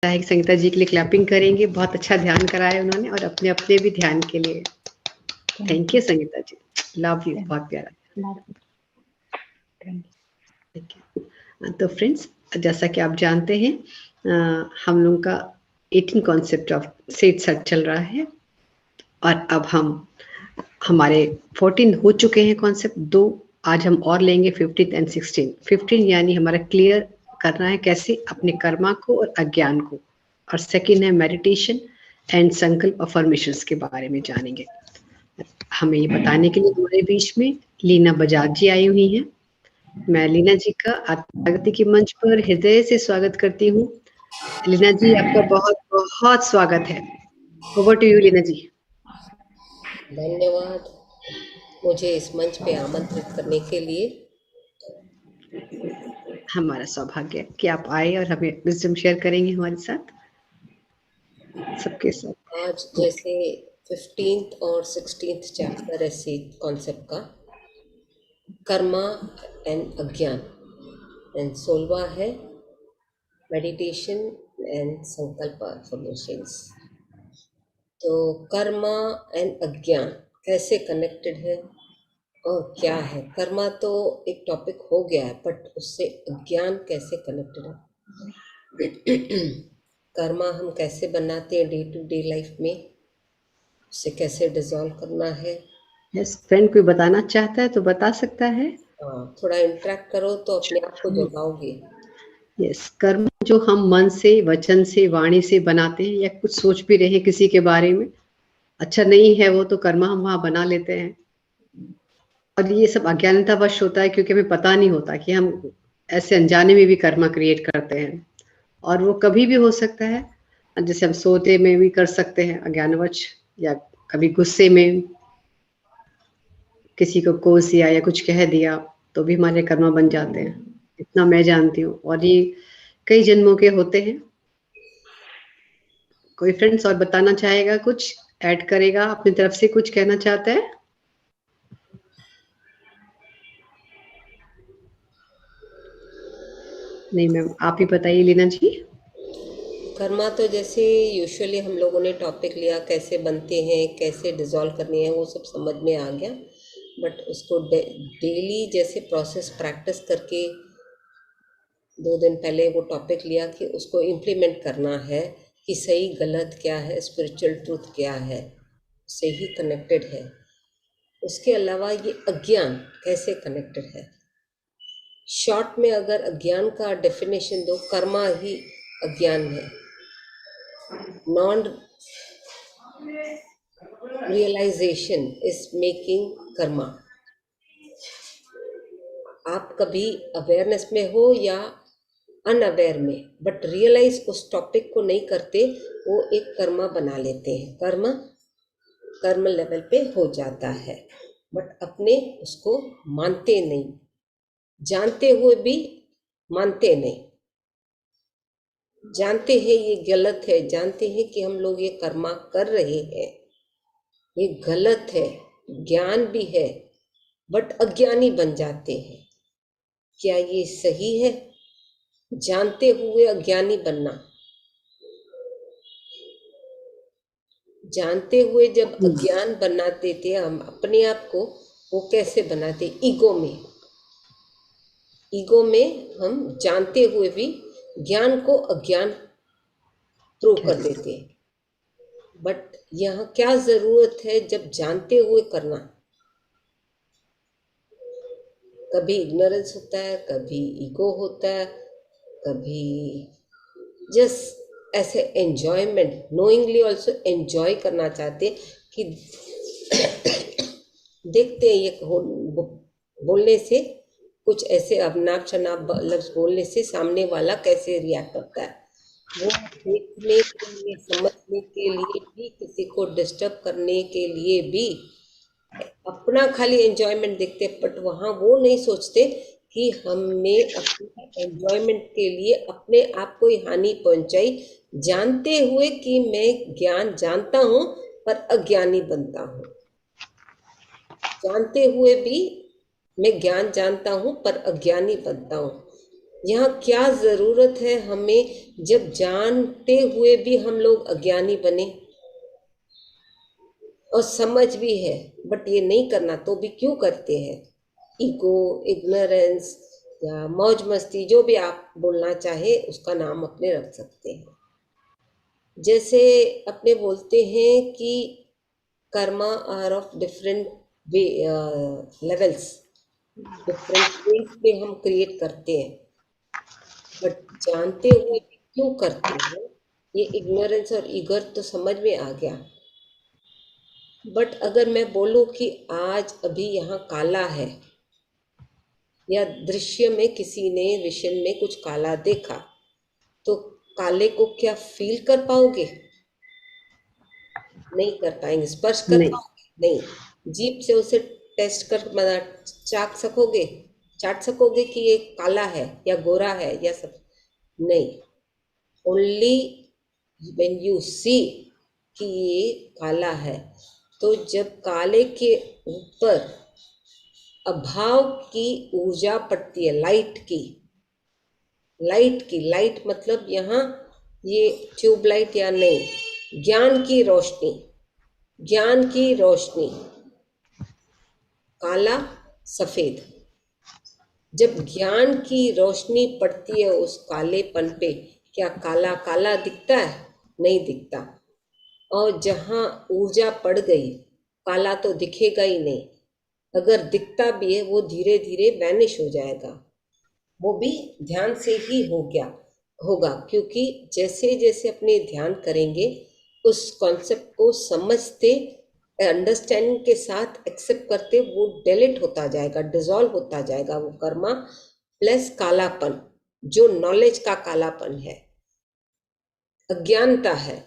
है कि संगीता जी के लिए क्लैपिंग करेंगे। बहुत अच्छा ध्यान कराया उन्होंने और अपने अपने भी ध्यान के लिए thank you Sangeeta ji. Love you. बहुत प्यारा। Thank you. तो फ्रेंड्स, जैसा कि आप जानते हैं हम लोग का 18 कॉन्सेप्ट ऑफ सेट सेट चल रहा है और अब हमारे 14 हो चुके हैं कॉन्सेप्ट। 2 आज हम और लेंगे, 15 एंड 16। 15 यानी हमारा क्लियर करना है कैसे अपने कर्मा को और अज्ञान को, और सेकंड है मेडिटेशन एंड संकल्प अफर्मेशंस के बारे में जानेंगे। हमें ये बताने के लिए हमारे बीच में लीना बजाज जी आई हुई हैं। मैं लीना जी का आत्मप्रगति के मंच पर हृदय से स्वागत करती हूँ। लीना जी, आपका बहुत बहुत स्वागत है। ओवर टू यू लीना जी। धन्यवाद मुझे इस मंच पे आमंत्रित करने के लिए। हमारा सौभाग्य कि आप आए और हमें विजडम शेयर करेंगे हमारे साथ सबके साथ। आज जैसे 15th और 16th चैप्टर है सीख कॉन्सेप्ट का, कर्मा एंड अज्ञान, एंड 16वां है मेडिटेशन एंड संकल्प अफर्मेशंस। तो कर्मा एंड अज्ञान कैसे कनेक्टेड है और क्या है? कर्मा तो एक टॉपिक हो गया है, बट उससे अज्ञान कैसे कनेक्टेड है? कर्मा हम कैसे बनाते हैं डे टू डे लाइफ में, उसे कैसे डिसॉल्व करना है? यस, फ्रेंड कोई बताना चाहता है तो बता सकता है। हाँ, थोड़ा इंटरेक्ट करो तो अपने आप को जगाओगे। यस, कर्म जो हम मन से, वचन से, वाणी से बनाते हैं या कुछ सोच भी रहे हैं किसी के बारे में, अच्छा नहीं है वो, तो कर्मा हम वहां बना लेते हैं। और ये सब अज्ञानतावश होता है क्योंकि हमें पता नहीं होता कि हम ऐसे अनजाने में भी कर्मा क्रिएट करते हैं। और वो कभी भी हो सकता है, जैसे हम सोते में भी कर सकते हैं अज्ञानवश, या कभी गुस्से में किसी को कोस दिया या कुछ कह दिया तो भी हमारे कर्मा बन जाते हैं। इतना मैं जानती हूँ, और ये कई जन्मों के होते हैं। कोई फ्रेंड्स और बताना चाहेगा, कुछ ऐड करेगा अपनी तरफ से, कुछ कहना चाहता है? नहीं मैम, आप ही बताइए लीना जी। कर्मा तो जैसे यूजुअली हम लोगों ने टॉपिक लिया, कैसे बनते हैं, कैसे डिसॉल्व करनी है, वो सब समझ में आ गया। बट उसको डेली जैसे प्रोसेस प्रैक्टिस करके 2 दिन पहले वो टॉपिक लिया कि उसको इम्प्लीमेंट करना है कि सही गलत क्या है, स्पिरिचुअल ट्रूथ क्या है, उससे ही कनेक्टेड है। उसके अलावा ये अज्ञान कैसे कनेक्टेड है? शॉर्ट में अगर अज्ञान का डेफिनेशन दो, कर्मा ही अज्ञान है। Non realization is making karma. आप कभी अवेयरनेस में हो या अनअवेयर में, बट रियलाइज उस टॉपिक को नहीं करते, वो एक कर्मा बना लेते हैं। कर्म लेवल पे हो जाता है, बट अपने उसको मानते नहीं, जानते हुए भी मानते नहीं। जानते हैं ये गलत है, जानते हैं कि हम लोग ये कर्मा कर रहे हैं, ये गलत है, ज्ञान भी है, बट अज्ञानी बन जाते हैं। क्या ये सही है? जानते हुए अज्ञानी बनना। जानते हुए जब अज्ञान बनाते थे हम अपने आप को, वो कैसे बनाते? ईगो में हम जानते हुए भी ज्ञान को अज्ञान प्रूव कर देते हैं। बट यहाँ क्या जरूरत है जब जानते हुए करना? कभी इग्नोरेंस होता है, कभी ईगो होता है, कभी जस्ट ऐसे एंजॉयमेंट, नोइंगली ऑल्सो एंजॉय करना चाहते कि देखते हैं ये बोलने से, कुछ ऐसे अनाप शनाप लफ्ज बोलने से सामने वाला कैसे रिएक्ट करता है, वो देखने के लिए, समझने के लिए भी, किसी को डिस्टर्ब करने के लिए भी अपना खाली एंजॉयमेंट देखते, बट वहाँ वो नहीं सोचते कि हमने अपने एंजॉयमेंट के लिए अपने आप को ही हानि पहुंचाई, जानते हुए कि मैं ज्ञान जानता हूँ पर अज्ञानी बनता हूँ। जानते हुए भी मैं ज्ञान जानता हूँ पर अज्ञानी बनता हूँ। यहाँ क्या जरूरत है हमें, जब जानते हुए भी हम लोग अज्ञानी बने और समझ भी है बट ये नहीं करना तो भी क्यों करते हैं? ईगो, इग्नोरेंस या मौज मस्ती, जो भी आप बोलना चाहे उसका नाम अपने रख सकते हैं। जैसे अपने बोलते हैं कि karma are of different levels, different phase पे हम क्रिएट करते हैं, बट जानते हुए भी क्यों करते हैं? ये इग्नोरेंस और ईगर तो समझ में आ गया। बट अगर मैं बोलूं कि आज अभी यहाँ काला है, या दृश्य में किसी ने विशन में कुछ काला देखा, तो काले को क्या फील कर पाओगे? नहीं कर पाएंगे। स्पर्श कर नहीं। पाओगे? नहीं। जीभ से उसे टेस्ट कर चाट सकोगे? चाट सकोगे कि ये काला है या गोरा है या सब? नहीं। ओनली व्हेन यू सी कि ये काला है। तो जब काले के ऊपर अभाव की ऊर्जा पड़ती है, लाइट की, लाइट मतलब यहाँ ये ट्यूबलाइट या नहीं, ज्ञान की रोशनी, ज्ञान की रोशनी, काला सफेद, जब ज्ञान की रोशनी पड़ती है उस कालेपन पे, क्या काला काला दिखता है? नहीं दिखता। और जहाँ ऊर्जा पड़ गई, काला तो दिखेगा ही नहीं। अगर दिखता भी है वो धीरे धीरे वैनिश हो जाएगा। वो भी ध्यान से ही होगा, क्योंकि जैसे जैसे अपने ध्यान करेंगे उस कॉन्सेप्ट को समझते, अंडरस्टैंडिंग के साथ एक्सेप्ट करते, वो डिलीट होता जाएगा, डिसॉल्व होता जाएगा। वो कर्मा प्लस कालापन, जो नॉलेज का कालापन है, अज्ञानता है,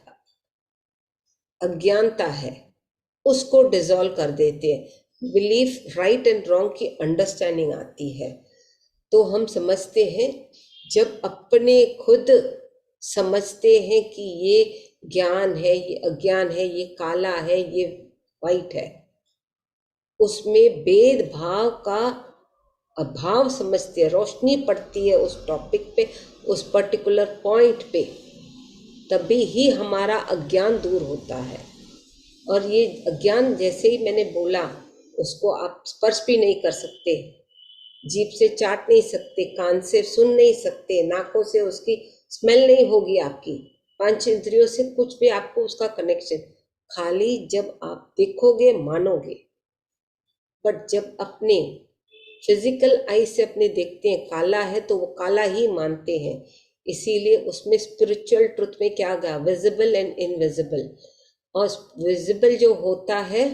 अज्ञानता है, उसको डिसॉल्व कर देते हैं। बिलीफ, राइट एंड रॉन्ग की अंडरस्टैंडिंग आती है। तो हम समझते हैं, जब अपने खुद समझते हैं कि ये ज्ञान है, ये अज्ञान है, ये काला है, ये वाइट है, उसमें भेदभाव का अभाव समझते हैं, रोशनी पड़ती है उस टॉपिक पे, उस पर्टिकुलर पॉइंट पे, तभी ही हमारा अज्ञान दूर होता है। और ये अज्ञान, जैसे ही मैंने बोला, उसको आप स्पर्श भी नहीं कर सकते, जीभ से चाट नहीं सकते, कान से सुन नहीं सकते, नाकों से उसकी स्मेल नहीं होगी आपकी, पांच इंद्रियों से कुछ भी आपको उसका कनेक्शन, खाली जब आप देखोगे मानोगे। बट जब अपने फिजिकल आई से अपने देखते हैं काला है तो वो काला ही मानते हैं। इसीलिए उसमें स्पिरिचुअल ट्रुथ में क्या गया, विजिबल एंड इनविजिबल। और विजिबल जो होता है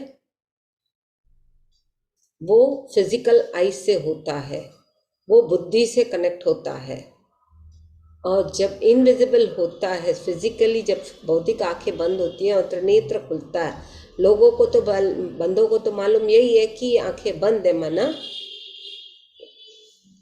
वो फिजिकल आई से होता है, वो बुद्धि से कनेक्ट होता है। और जब इनविजिबल होता है फिजिकली, जब भौतिक आंखें बंद होती हैं और त्रिनेत्र खुलता है, लोगों को तो बंदों को तो मालूम यही है कि आंखें बंद है, मना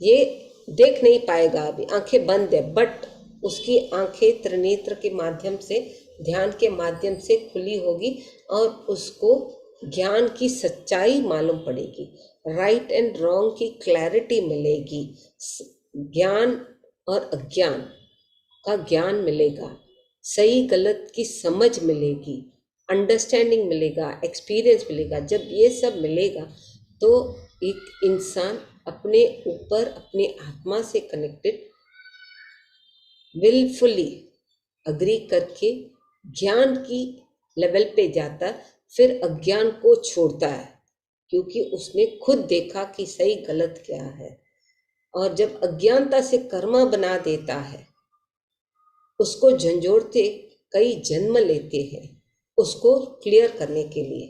ये देख नहीं पाएगा, अभी आंखें बंद है, बट उसकी आंखें त्रिनेत्र के माध्यम से, ध्यान के माध्यम से खुली होगी और उसको ज्ञान की सच्चाई मालूम पड़ेगी, राइट एंड रॉन्ग की क्लैरिटी मिलेगी, ज्ञान और अज्ञान का ज्ञान मिलेगा, सही गलत की समझ मिलेगी, अंडरस्टैंडिंग मिलेगा, एक्सपीरियंस मिलेगा। जब ये सब मिलेगा तो एक इंसान अपने ऊपर, अपने आत्मा से कनेक्टेड, विलफुली अग्री करके ज्ञान की लेवल पे जाता, फिर अज्ञान को छोड़ता है, क्योंकि उसने खुद देखा कि सही गलत क्या है। और जब अज्ञानता से कर्मा बना देता है, उसको झंझोड़ते कई जन्म लेते हैं उसको क्लियर करने के लिए।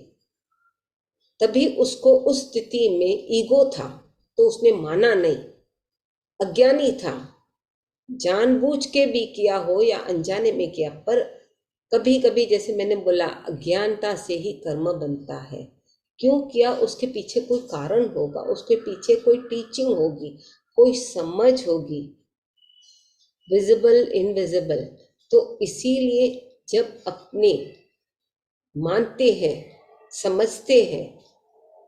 तभी उसको उस स्थिति में ईगो था तो उसने माना नहीं, अज्ञानी था, जानबूझ के भी किया हो या अनजाने में किया, पर कभी कभी जैसे मैंने बोला, अज्ञानता से ही कर्म बनता है। क्यों किया? उसके पीछे कोई कारण होगा, उसके पीछे कोई टीचिंग होगी, कोई समझ होगी, विजिबल इनविजिबल। तो इसीलिए जब अपने मानते हैं, समझते हैं,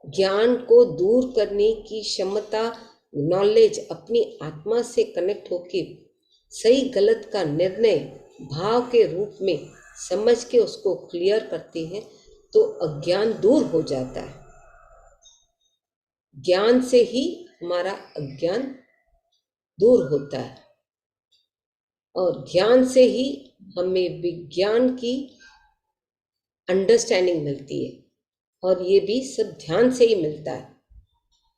ज्ञान को दूर करने की क्षमता नॉलेज अपनी आत्मा से कनेक्ट होके सही गलत का निर्णय भाव के रूप में समझ के उसको क्लियर करते हैं तो अज्ञान दूर हो जाता है। ज्ञान से ही हमारा अज्ञान दूर होता है और ज्ञान से ही हमें विज्ञान की अंडरस्टैंडिंग मिलती है और ये भी सब ध्यान से ही मिलता है।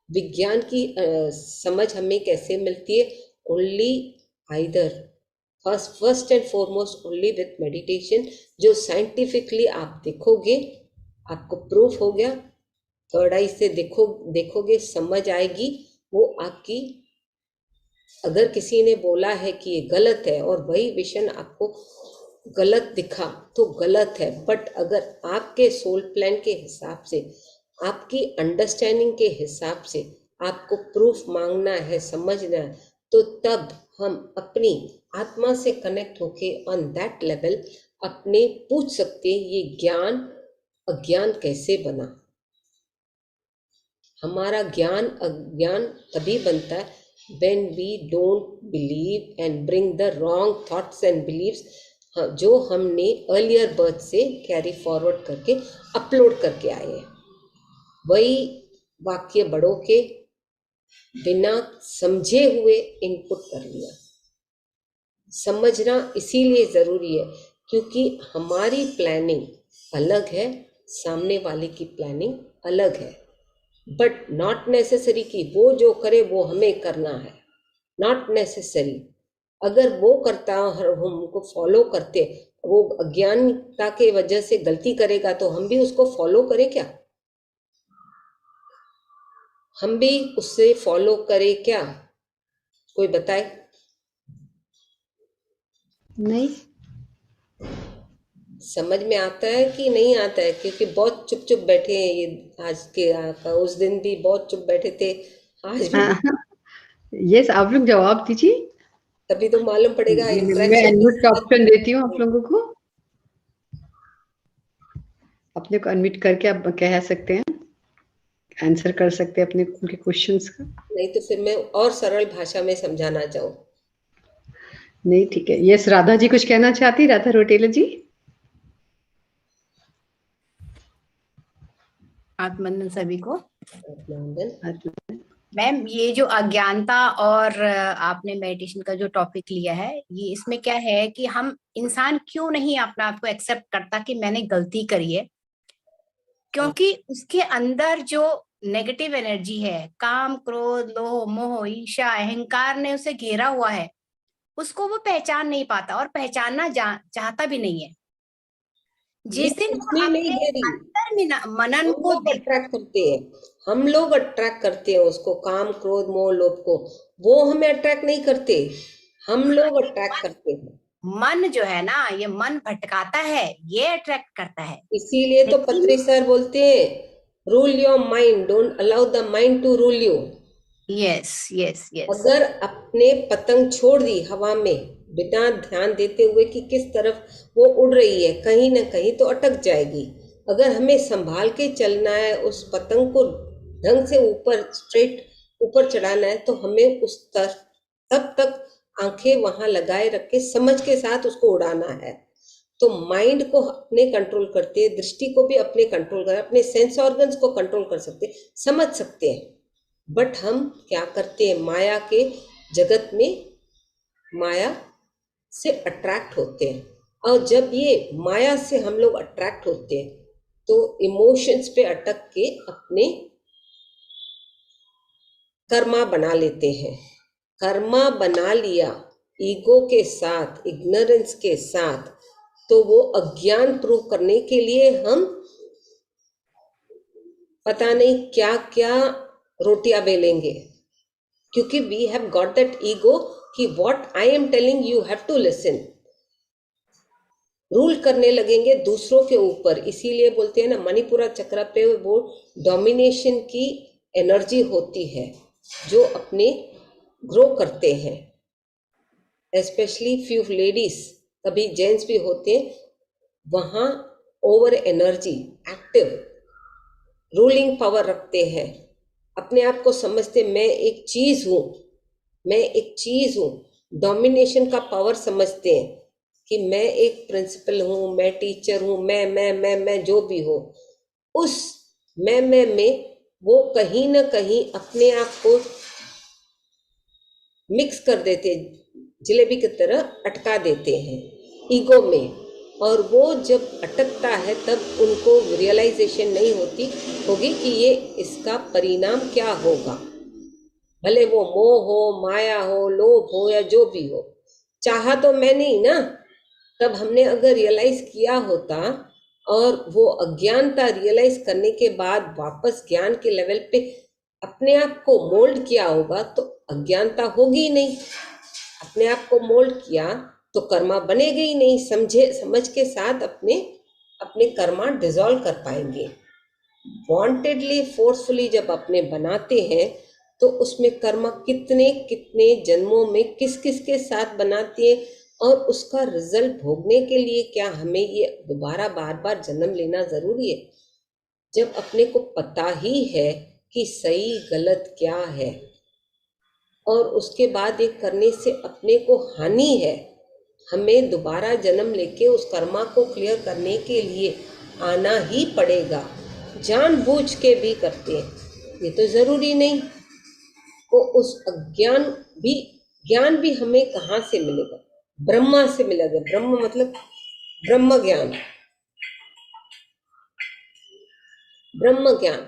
विज्ञान की समझ हमें कैसे मिलती है? Only either first and foremost only with meditation, जो साइंटिफिकली आप देखोगे, आपको प्रूफ हो गया, थर्ड आई से देखोगे समझ आएगी वो आपकी। अगर किसी ने बोला है कि ये गलत है और वही विजन आपको गलत दिखा तो गलत है, बट अगर आपके सोल प्लान के हिसाब से, आपकी अंडरस्टैंडिंग के हिसाब से आपको प्रूफ मांगना है, समझना है, तो तब हम अपनी आत्मा से कनेक्ट होके ऑन दैट लेवल अपने पूछ सकते हैं ये ज्ञान अज्ञान कैसे बना। हमारा ज्ञान अज्ञान तभी बनता है when we don't believe and bring the wrong thoughts and beliefs जो हमने अर्लियर बर्थ से कैरी फॉरवर्ड करके अपलोड करके आए हैं। वही वाक्य बड़ों के बिना समझे हुए इनपुट कर लिया। समझना इसीलिए ज़रूरी है क्योंकि हमारी प्लानिंग अलग है, सामने वाले की प्लानिंग अलग है, बट नॉट नेसेसरी कि वो जो करे वो हमें करना है। Not necessary. अगर वो करता और हम उनको फॉलो करते, वो अज्ञानता के वजह से गलती करेगा तो हम भी उसको फॉलो करें क्या? हम भी उससे फॉलो करें क्या? कोई बताए? नहीं समझ में आता है कि नहीं आता है? क्योंकि बहुत चुप चुप बैठे हैं ये आज के उस दिन भी बहुत चुप बैठे थे, आज भी। यस, आप लोग जवाब दीजिए, तभी तो मालूम पड़ेगा मैं इंटरेक्शन। अनम्यूट का ऑप्शन देती हूँ आप लोगों को, अपने को अनम्यूट करके आप कह सकते हैं, आंसर कर सकते हैं अपने उनके क्वेश्चंस का। नहीं तो फिर मैं और सरल भाषा में समझाना चाहूँ। नहीं ठीक है। यस, राधा जी कुछ कहना चाहती? राधा रोटेला जी। आत्मनंदन सभी को। आत्मनंदन। मैम, ये जो अज्ञानता और आपने मेडिटेशन का जो टॉपिक लिया है, ये इसमें क्या है कि हम इंसान क्यों नहीं अपने आप को एक्सेप्ट करता कि मैंने गलती करी है? क्योंकि उसके अंदर जो नेगेटिव एनर्जी है, काम, क्रोध, लोभ, मोह, ईर्ष्या, अहंकार ने उसे घेरा हुआ है, उसको वो पहचान नहीं पाता और पहचानना चाहता भी नहीं है। जिस दिन वो अपने अंतर में मनन को अट्रैक्ट करते हैं, हम लोग अट्रैक्ट करते हैं उसको, काम, क्रोध, मोह, लोभ को। वो हमें अट्रैक्ट नहीं करते, हम लोग अट्रैक्ट करते हैं। मन जो है ना, ये मन भटकाता है, ये अट्रैक्ट करता है। इसीलिए तो पत्री सर बोलते हैं, rule your mind, don't allow the mind to rule you. Yes yes yes. अगर अपने पतंग छोड़ दी हवा में बिना ध्यान देते हुए कि किस तरफ वो उड़ रही है, कहीं ना कहीं तो अटक जाएगी। अगर हमें संभाल के चलना है, उस पतंग को ढंग से ऊपर स्ट्रेट ऊपर चढ़ाना है, तो हमें उस तब तक आंखें वहां लगाए रख के समझ के साथ उसको उड़ाना है। तो माइंड को अपने कंट्रोल करते हैं, दृष्टि को भी अपने कंट्रोल कर, अपने सेंस ऑर्गन्स को कंट्रोल कर सकते हैं, समझ सकते हैं। बट हम क्या करते हैं, माया के जगत में माया से अट्रैक्ट होते हैं। और जब ये माया से हम लोग अट्रैक्ट होते हैं तो इमोशंस पे अटक के अपने कर्मा बना लेते हैं। कर्मा बना लिया ईगो के साथ, इग्नोरेंस के साथ, तो वो अज्ञान प्रूव करने के लिए हम पता नहीं क्या क्या रोटियां बेलेंगे, क्योंकि we have got that ego कि what I am telling you have to listen. Rule करने लगेंगे दूसरों के ऊपर। इसीलिए बोलते हैं ना, मणिपुरा चक्र पे वो डोमिनेशन की एनर्जी होती है जो अपने ग्रो करते हैं। एस्पेशली फ्यू लेडीज, कभी जेंट्स भी होते हैं, वहाँ over energy, active ruling power रखते हैं। अपने आप को समझते मैं एक चीज हूं, मैं एक चीज हूं, डोमिनेशन का पावर समझते हैं कि मैं एक प्रिंसिपल हूं, मैं टीचर हूं, मैं जो भी हो, उस मैं में वो कहीं ना कहीं अपने आप को मिक्स कर देते, जलेबी की तरह अटका देते हैं ईगो में। और वो जब अटकता है तब उनको रियलाइजेशन नहीं होगी कि ये इसका परिणाम क्या होगा। भले वो मोह हो, माया हो, लोभ हो या जो भी हो, चाहा तो मैं नहीं ना। तब हमने अगर रियलाइज किया होता और वो अज्ञानता रियलाइज करने के बाद वापस ज्ञान के लेवल पे अपने आप को मोल्ड किया होगा तो अज्ञानता होगी ही नहीं। अपने आप को मोल्ड किया तो कर्मा बनेगा ही नहीं। समझ के साथ अपने कर्मा डिसॉल्व कर पाएंगे। वांटेडली फोर्सफुली जब अपने बनाते हैं तो उसमें कर्मा कितने कितने जन्मों में किस किस के साथ बनाते हैं, और उसका रिजल्ट भोगने के लिए क्या हमें ये दोबारा बार बार जन्म लेना जरूरी है? जब अपने को पता ही है कि सही गलत क्या है और उसके बाद ये करने से अपने को हानि है, हमें दोबारा जन्म लेके उस कर्मा को क्लियर करने के लिए आना ही पड़ेगा। जानबूझ के भी करते हैं ये तो जरूरी नहीं। तो उस ज्ञान भी हमें कहाँ से मिलेगा? ब्रह्मा से मिलेगा। ब्रह्म मतलब ब्रह्म ज्ञान, ब्रह्म ज्ञान।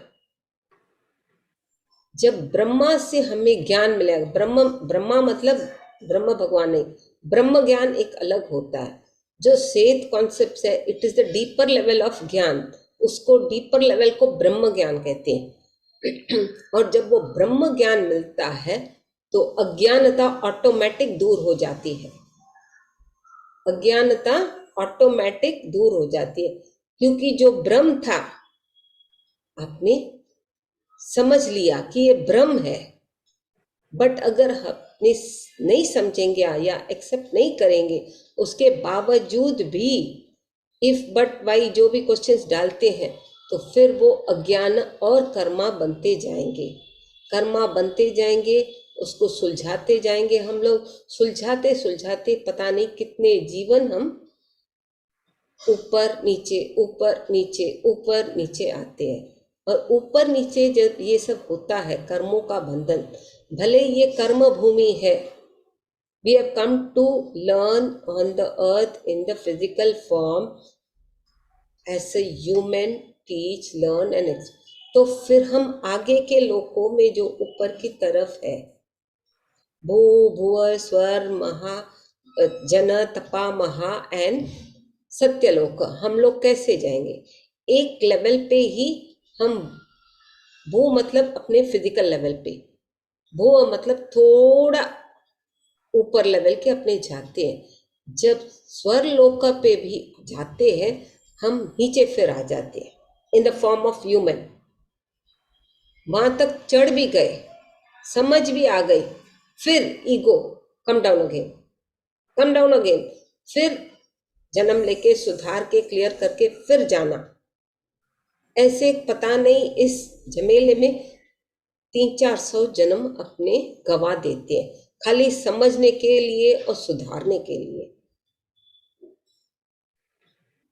जब ब्रह्मा से हमें ज्ञान मिलेगा, ब्रह्मा मतलब ब्रह्म भगवान नहीं, ब्रह्म ज्ञान एक अलग होता है। जो सेथ कॉन्सेप्ट है, it is the deeper level of ज्ञान, उसको डीपर लेवल को ब्रह्म ज्ञान कहते हैं। और जब वो ब्रह्म ज्ञान मिलता है तो अज्ञानता ऑटोमेटिक दूर हो जाती है। अज्ञानता ऑटोमेटिक दूर हो जाती है, क्योंकि जो ब्रह्म था आपने समझ लिया कि ये ब्रह्म है। बट अगर हम नहीं समझेंगे या एक्सेप्ट नहीं करेंगे, उसके बावजूद भी इफ बट वाई जो भी क्वेश्चंस डालते हैं, तो फिर वो अज्ञान और कर्मा बनते जाएंगे, कर्मा बनते जाएंगे। उसको सुलझाते जाएंगे हम लोग, सुलझाते सुलझाते पता नहीं कितने जीवन हम ऊपर नीचे ऊपर नीचे ऊपर नीचे आते हैं। और ऊपर नीचे जब ये सब होता है, कर्मों का बंधन, भले ये कर्म भूमि है, we have come to learn on the earth in the physical form as a human, teach, learn and तो फिर हम आगे के लोकों में जो ऊपर की तरफ है, भू भुव स्वर महा जन तपा महा एंड सत्यलोक, हम लोग कैसे जाएंगे? एक लेवल पे ही हम, भू मतलब अपने फिजिकल लेवल पे, भू मतलब थोड़ा ऊपर लेवल के अपने जाते हैं। जब स्वर लोक पे भी जाते हैं हम नीचे फिर आ जाते हैं इन द फॉर्म ऑफ ह्यूमन। वहां तक चढ़ भी गए, समझ भी आ गई, फिर ego come down again, come down again, फिर जन्म लेके सुधार के क्लियर करके फिर जाना। ऐसे पता नहीं इस झमेले में 300-400 जन्म अपने गवा देते हैं, खाली समझने के लिए और सुधारने के लिए।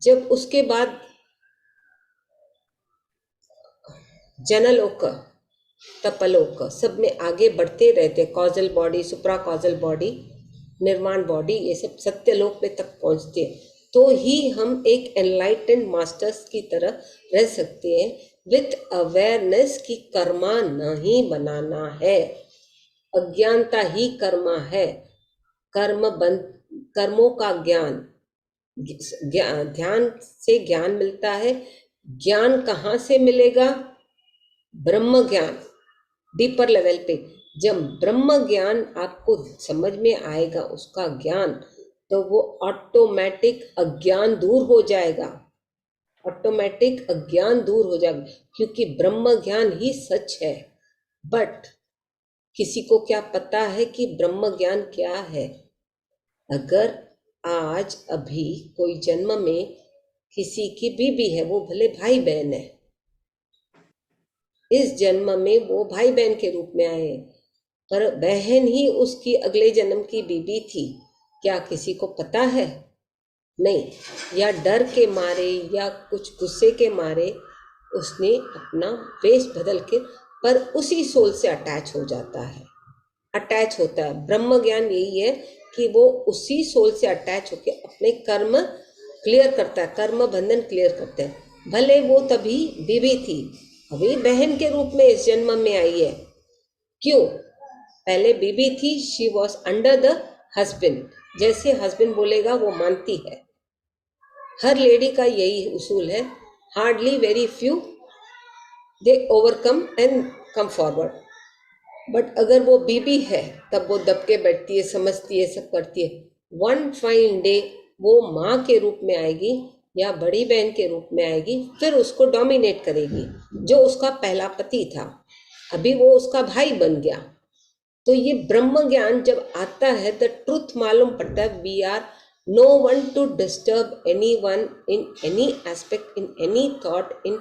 जब उसके बाद जनलोक तपलोक सब में आगे बढ़ते रहते, कॉजल बॉडी, सुप्रा कॉजल बॉडी, निर्माण बॉडी, ये सब सत्यलोक में तक पहुंचते हैं, तो ही हम एक एनलाइटेंड मास्टर्स की तरह रह सकते हैं, विथ अवेयरनेस की कर्मा नहीं बनाना है। अज्ञानता ही कर्मा है। कर्मों का ज्ञान, ध्यान से ज्ञान मिलता है। ज्ञान कहाँ से मिलेगा? ब्रह्म ज्ञान, डीपर लेवल पे। जब ब्रह्म ज्ञान आपको समझ में आएगा, उसका ज्ञान, तो वो ऑटोमेटिक अज्ञान दूर हो जाएगा, ऑटोमेटिक अज्ञान दूर हो जाएगा, क्योंकि ब्रह्म ज्ञान ही सच है। बट किसी को क्या पता है कि ब्रह्म ज्ञान क्या है? अगर आज अभी कोई जन्म में किसी की बीबी है, वो भले भाई बहन है, इस जन्म में वो भाई बहन के रूप में आए, पर बहन ही उसकी अगले जन्म की बीबी थी, क्या किसी को पता है? नहीं। या डर के मारे या कुछ गुस्से के मारे उसने अपना वेश बदल के, पर उसी सोल से अटैच हो जाता है, अटैच होता है। ब्रह्म ज्ञान यही है कि वो उसी सोल से अटैच होके अपने कर्म क्लियर करता है, कर्म बंधन क्लियर करता है। भले वो तभी बीवी थी, अभी बहन के रूप में इस जन्म में आई है। क्यों? पहले बीबी थी, she was under the husband, जैसे हस्बैंड बोलेगा वो मानती है। हर लेडी का यही उसूल है, hardly very few they overcome and come forward. But अगर वो बीबी है तब वो दब के बैठती है, समझती है, सब करती है। वन फाइन डे वो माँ के रूप में आएगी या बड़ी बहन के रूप में आएगी, फिर उसको डोमिनेट करेगी। जो उसका पहला पति था, अभी वो उसका भाई बन गया। तो ये ब्रह्म ज्ञान जब आता है, द ट्रुथ मालूम पड़ता है, we are no one to disturb any one in any aspect, in any thought, in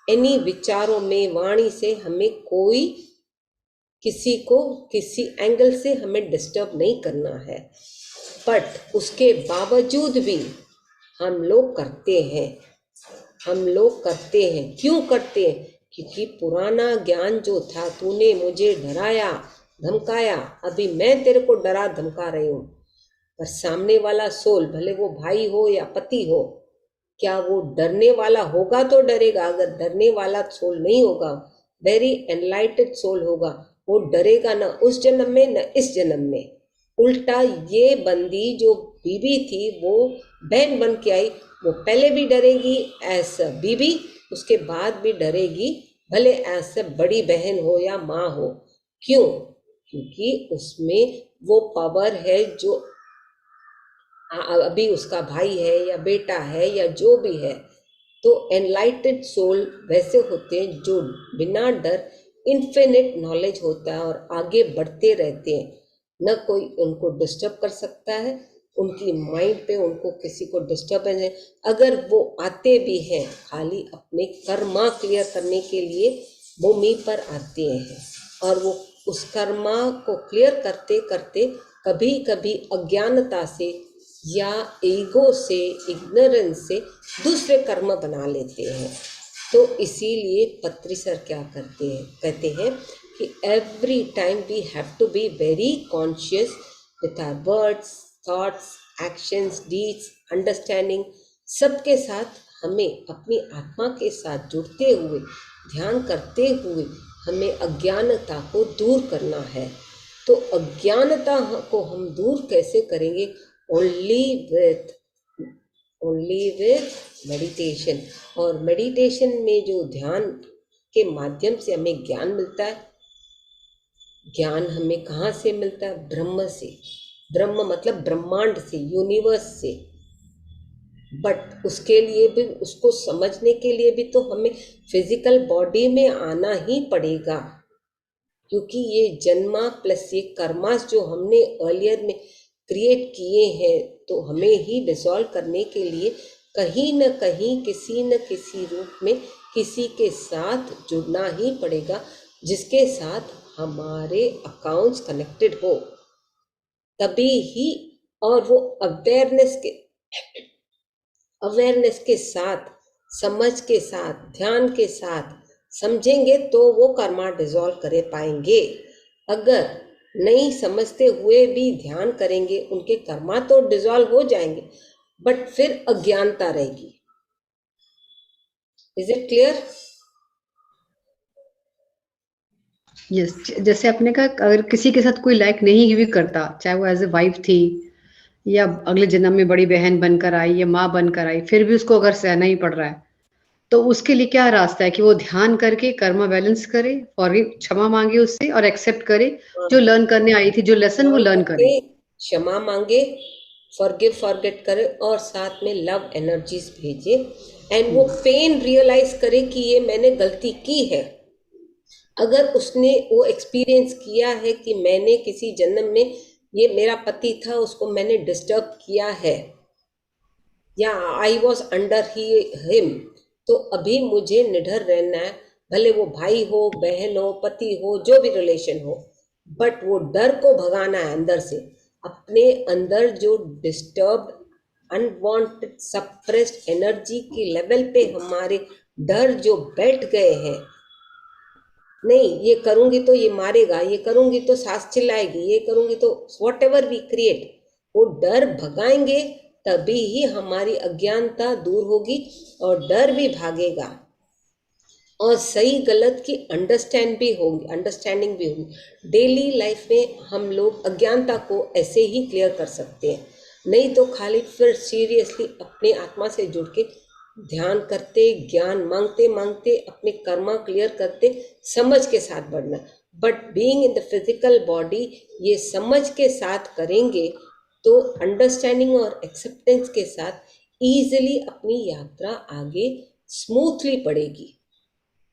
any विचारों में, वाणी से हमें कोई किसी को किसी एंगल से हमें डिस्टर्ब नहीं करना है। बट उसके बावजूद भी हम लोग करते हैं, हम लोग करते हैं। क्यों करते हैं? क्योंकि पुराना ज्ञान जो था, तूने मुझे डराया धमकाया, अभी मैं तेरे को डरा धमका रही हूँ। पर सामने वाला सोल, भले वो भाई हो या पति हो, क्या वो डरने वाला होगा तो डरेगा। अगर डरने वाला सोल नहीं होगा, वेरी एनलाइटेड सोल होगा, वो डरेगा न उस जन्म में न इस जन्म में। उल्टा ये बंदी जो बीबी थी वो बहन बन के आई, वो पहले भी डरेगी एज बीबी, उसके बाद भी डरेगी, भले एज बड़ी बहन हो या माँ हो। क्यों? क्योंकि उसमें वो पावर है जो अभी उसका भाई है या बेटा है या जो भी है। तो एनलाइटेड सोल वैसे होते हैं जो बिना डर इन्फिनिट नॉलेज होता है और आगे बढ़ते रहते हैं, न कोई उनको डिस्टर्ब कर सकता है, उनकी माइंड पे उनको किसी को डिस्टर्बेंस है। अगर वो आते भी हैं, खाली अपने कर्मा क्लियर करने के लिए भूमि पर आते हैं, और वो उस कर्मा को क्लियर करते करते कभी कभी अज्ञानता से या ईगो से, इग्नोरेंस से दूसरे कर्म बना लेते हैं। तो इसीलिए पत्री सर क्या करते हैं, कहते हैं कि every time we have to be very conscious with our words, thoughts, actions, deeds, understanding. सबके साथ हमें अपनी आत्मा के साथ जुड़ते हुए, ध्यान करते हुए हमें अज्ञानता को दूर करना है। तो अज्ञानता को हम दूर कैसे करेंगे? Only with meditation. और मेडिटेशन में जो ध्यान के माध्यम से हमें ज्ञान मिलता है, ज्ञान हमें कहाँ से मिलता है? ब्रह्म से। ब्रह्म मतलब ब्रह्मांड से, यूनिवर्स से। बट उसके लिए भी, उसको समझने के लिए भी तो हमें फिजिकल बॉडी में आना ही पड़ेगा, क्योंकि ये जन्मा प्लस ये कर्मास जो हमने अर्लियर में क्रिएट किए हैं, तो हमें ही डिसॉल्व करने के लिए कहीं न कहीं, किसी न किसी रूप में किसी के साथ जुड़ना ही पड़ेगा, जिसके साथ हमारे अकाउंट्स कनेक्टेड हो, तभी ही। और वो अवेयरनेस के साथ, समझ के साथ, ध्यान के साथ समझेंगे तो वो कर्मा डिसॉल्व कर पाएंगे। अगर नहीं समझते हुए भी ध्यान करेंगे, उनके कर्मा तो डिसॉल्व हो जाएंगे, बट फिर अज्ञानता रहेगी। Is it clear? यस, जैसे आपने कहा, अगर किसी के साथ कोई लाइक नहीं भी करता, चाहे वो एज ए वाइफ थी या अगले जन्म में बड़ी बहन बनकर आई या माँ बनकर आई, फिर भी उसको अगर सहना ही पड़ रहा है, तो उसके लिए क्या रास्ता है कि वो ध्यान करके कर्मा बैलेंस करे, फॉरगिव, क्षमा मांगे उससे और एक्सेप्ट करे जो लर्न करने आई थी, जो लेसन वो लर्न करे। क्षमा मांगे, फॉरगिव फॉरगेट करे, और साथ में लव एनर्जीज भेजे, एंड वो पेन रियलाइज करे कि ये मैंने गलती की है। अगर उसने वो एक्सपीरियंस किया है कि मैंने किसी जन्म में, ये मेरा पति था, उसको मैंने डिस्टर्ब किया है, या आई वॉज अंडर हिम, तो अभी मुझे निडर रहना है, भले वो भाई हो, बहन हो, पति हो, जो भी रिलेशन हो, बट वो डर को भगाना है अंदर से। अपने अंदर जो डिस्टर्ब, अनवांटेड, सप्रेस्ड एनर्जी के लेवल पे हमारे डर जो बैठ गए हैं, नहीं ये करूंगी तो ये मारेगा, ये करूंगी तो सास चिल्लाएगी, ये करूंगी तो वॉट एवर वी क्रिएट, वो डर भगाएंगे तभी ही हमारी अज्ञानता दूर होगी और डर भी भागेगा और सही गलत की अंडरस्टैंडिंग भी होगी। डेली लाइफ में हम लोग अज्ञानता को ऐसे ही क्लियर कर सकते हैं, नहीं तो खाली फिर सीरियसली अपने आत्मा से जुड़ के ध्यान करते, ज्ञान मांगते मांगते अपने कर्मा क्लियर करते, समझ के साथ बढ़ना। But being in the physical body, ये समझ के साथ करेंगे तो अंडरस्टैंडिंग और एक्सेप्टेंस के साथ ईजिली अपनी यात्रा आगे स्मूथली पड़ेगी,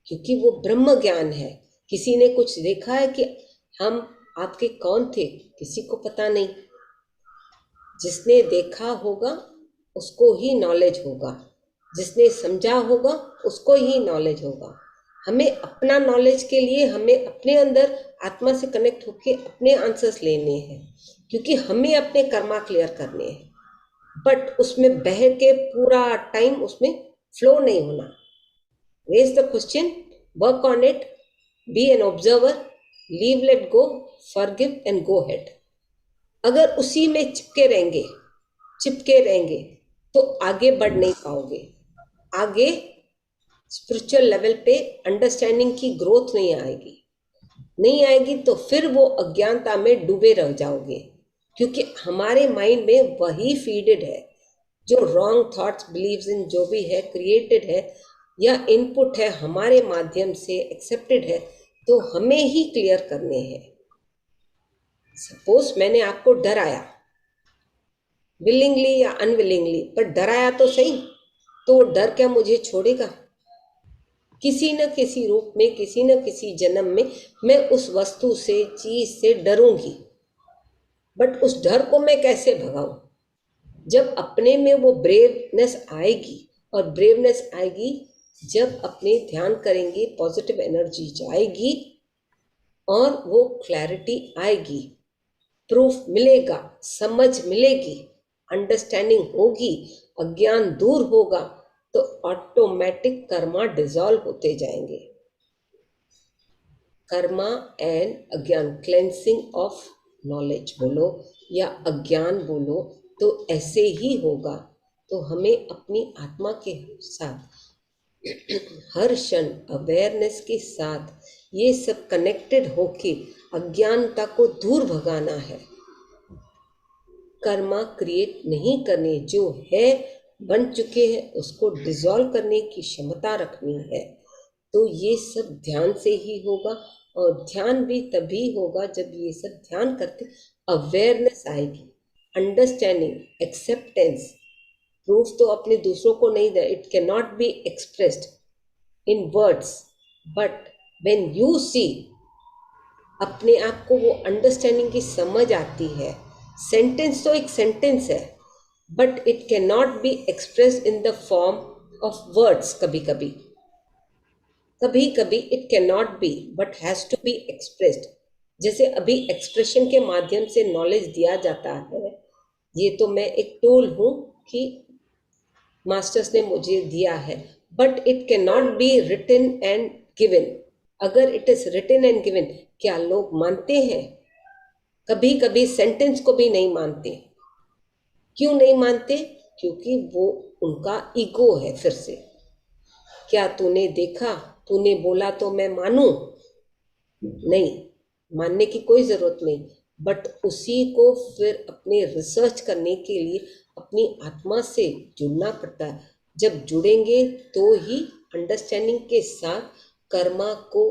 क्योंकि वो ब्रह्म ज्ञान है। किसी ने कुछ देखा है कि हम आपके कौन थे, किसी को पता नहीं। जिसने देखा होगा उसको ही नॉलेज होगा, जिसने समझा होगा उसको ही नॉलेज होगा। हमें अपना नॉलेज के लिए हमें अपने अंदर आत्मा से कनेक्ट होके अपने आंसर्स लेने हैं, क्योंकि हमें अपने कर्मा क्लियर करने हैं। बट उसमें बह के पूरा टाइम उसमें फ्लो नहीं होना। Raise the question, work on it, be an observer, leave, let go, forgive and go head. अगर उसी में चिपके रहेंगे तो आगे बढ़ नहीं पाओगे। आगे स्पिरिचुअल लेवल पे अंडरस्टैंडिंग की ग्रोथ नहीं आएगी तो फिर वो अज्ञानता में डूबे रह जाओगे, क्योंकि हमारे माइंड में वही फीडेड है जो रॉन्ग थॉट्स, बिलीव्स इन जो भी है क्रिएटेड है या इनपुट है हमारे माध्यम से एक्सेप्टेड है, तो हमें ही क्लियर करने हैं। सपोज मैंने आपको डराया, विलिंगली या अनविलिंगली, पर डराया तो सही, तो डर क्या मुझे छोड़ेगा? किसी न किसी रूप में, किसी न किसी जन्म में मैं उस वस्तु से, चीज से डरूंगी। बट उस डर को मैं कैसे भगाऊं? जब अपने में वो ब्रेवनेस आएगी, और ब्रेवनेस आएगी जब अपने ध्यान करेंगे, पॉजिटिव एनर्जी जाएगी और वो क्लैरिटी आएगी, प्रूफ मिलेगा, समझ मिलेगी, अंडरस्टैंडिंग होगी, अज्ञान दूर होगा, तो ऑटोमेटिक कर्मा डिसॉल्व होते जाएंगे। कर्मा एंड अज्ञान, क्लेंसिंग ऑफ नॉलेज बोलो या अज्ञान बोलो, तो ऐसे ही होगा। तो हमें अपनी आत्मा के साथ हर क्षण अवेयरनेस के साथ ये सब कनेक्टेड होके अज्ञानता को दूर भगाना है। कर्मा क्रिएट नहीं करने, जो है बन चुके हैं उसको डिसॉल्व करने की क्षमता रखनी है। तो ये सब ध्यान से ही होगा, और ध्यान भी तभी होगा जब ये सब ध्यान करते अवेयरनेस आएगी, अंडरस्टैंडिंग, एक्सेप्टेंस। प्रूफ तो अपने दूसरों को नहीं दे, it can not be expressed in words, but when you see, अपने आप को वो अंडरस्टैंडिंग की समझ आती है। सेंटेंस तो एक सेंटेंस है, but it can not be expressed in the form of words. कभी कभी it can not be, but has to be expressed. जैसे अभी एक्सप्रेशन के माध्यम से नॉलेज दिया जाता है, ये तो मैं एक टूल हूँ कि मास्टर्स ने मुझे दिया है, but it can not be written and given. अगर it is written and given, क्या लोग मानते हैं? कभी कभी सेंटेंस को भी नहीं मानते। क्यों नहीं मानते? क्योंकि वो उनका ईगो है। फिर से, क्या तूने देखा, तूने बोला तो मैं मानूं? नहीं, मानने की कोई जरूरत नहीं, बट उसी को फिर अपने रिसर्च करने के लिए अपनी आत्मा से जुड़ना पड़ता है। जब जुड़ेंगे तो ही अंडरस्टैंडिंग के साथ कर्मा को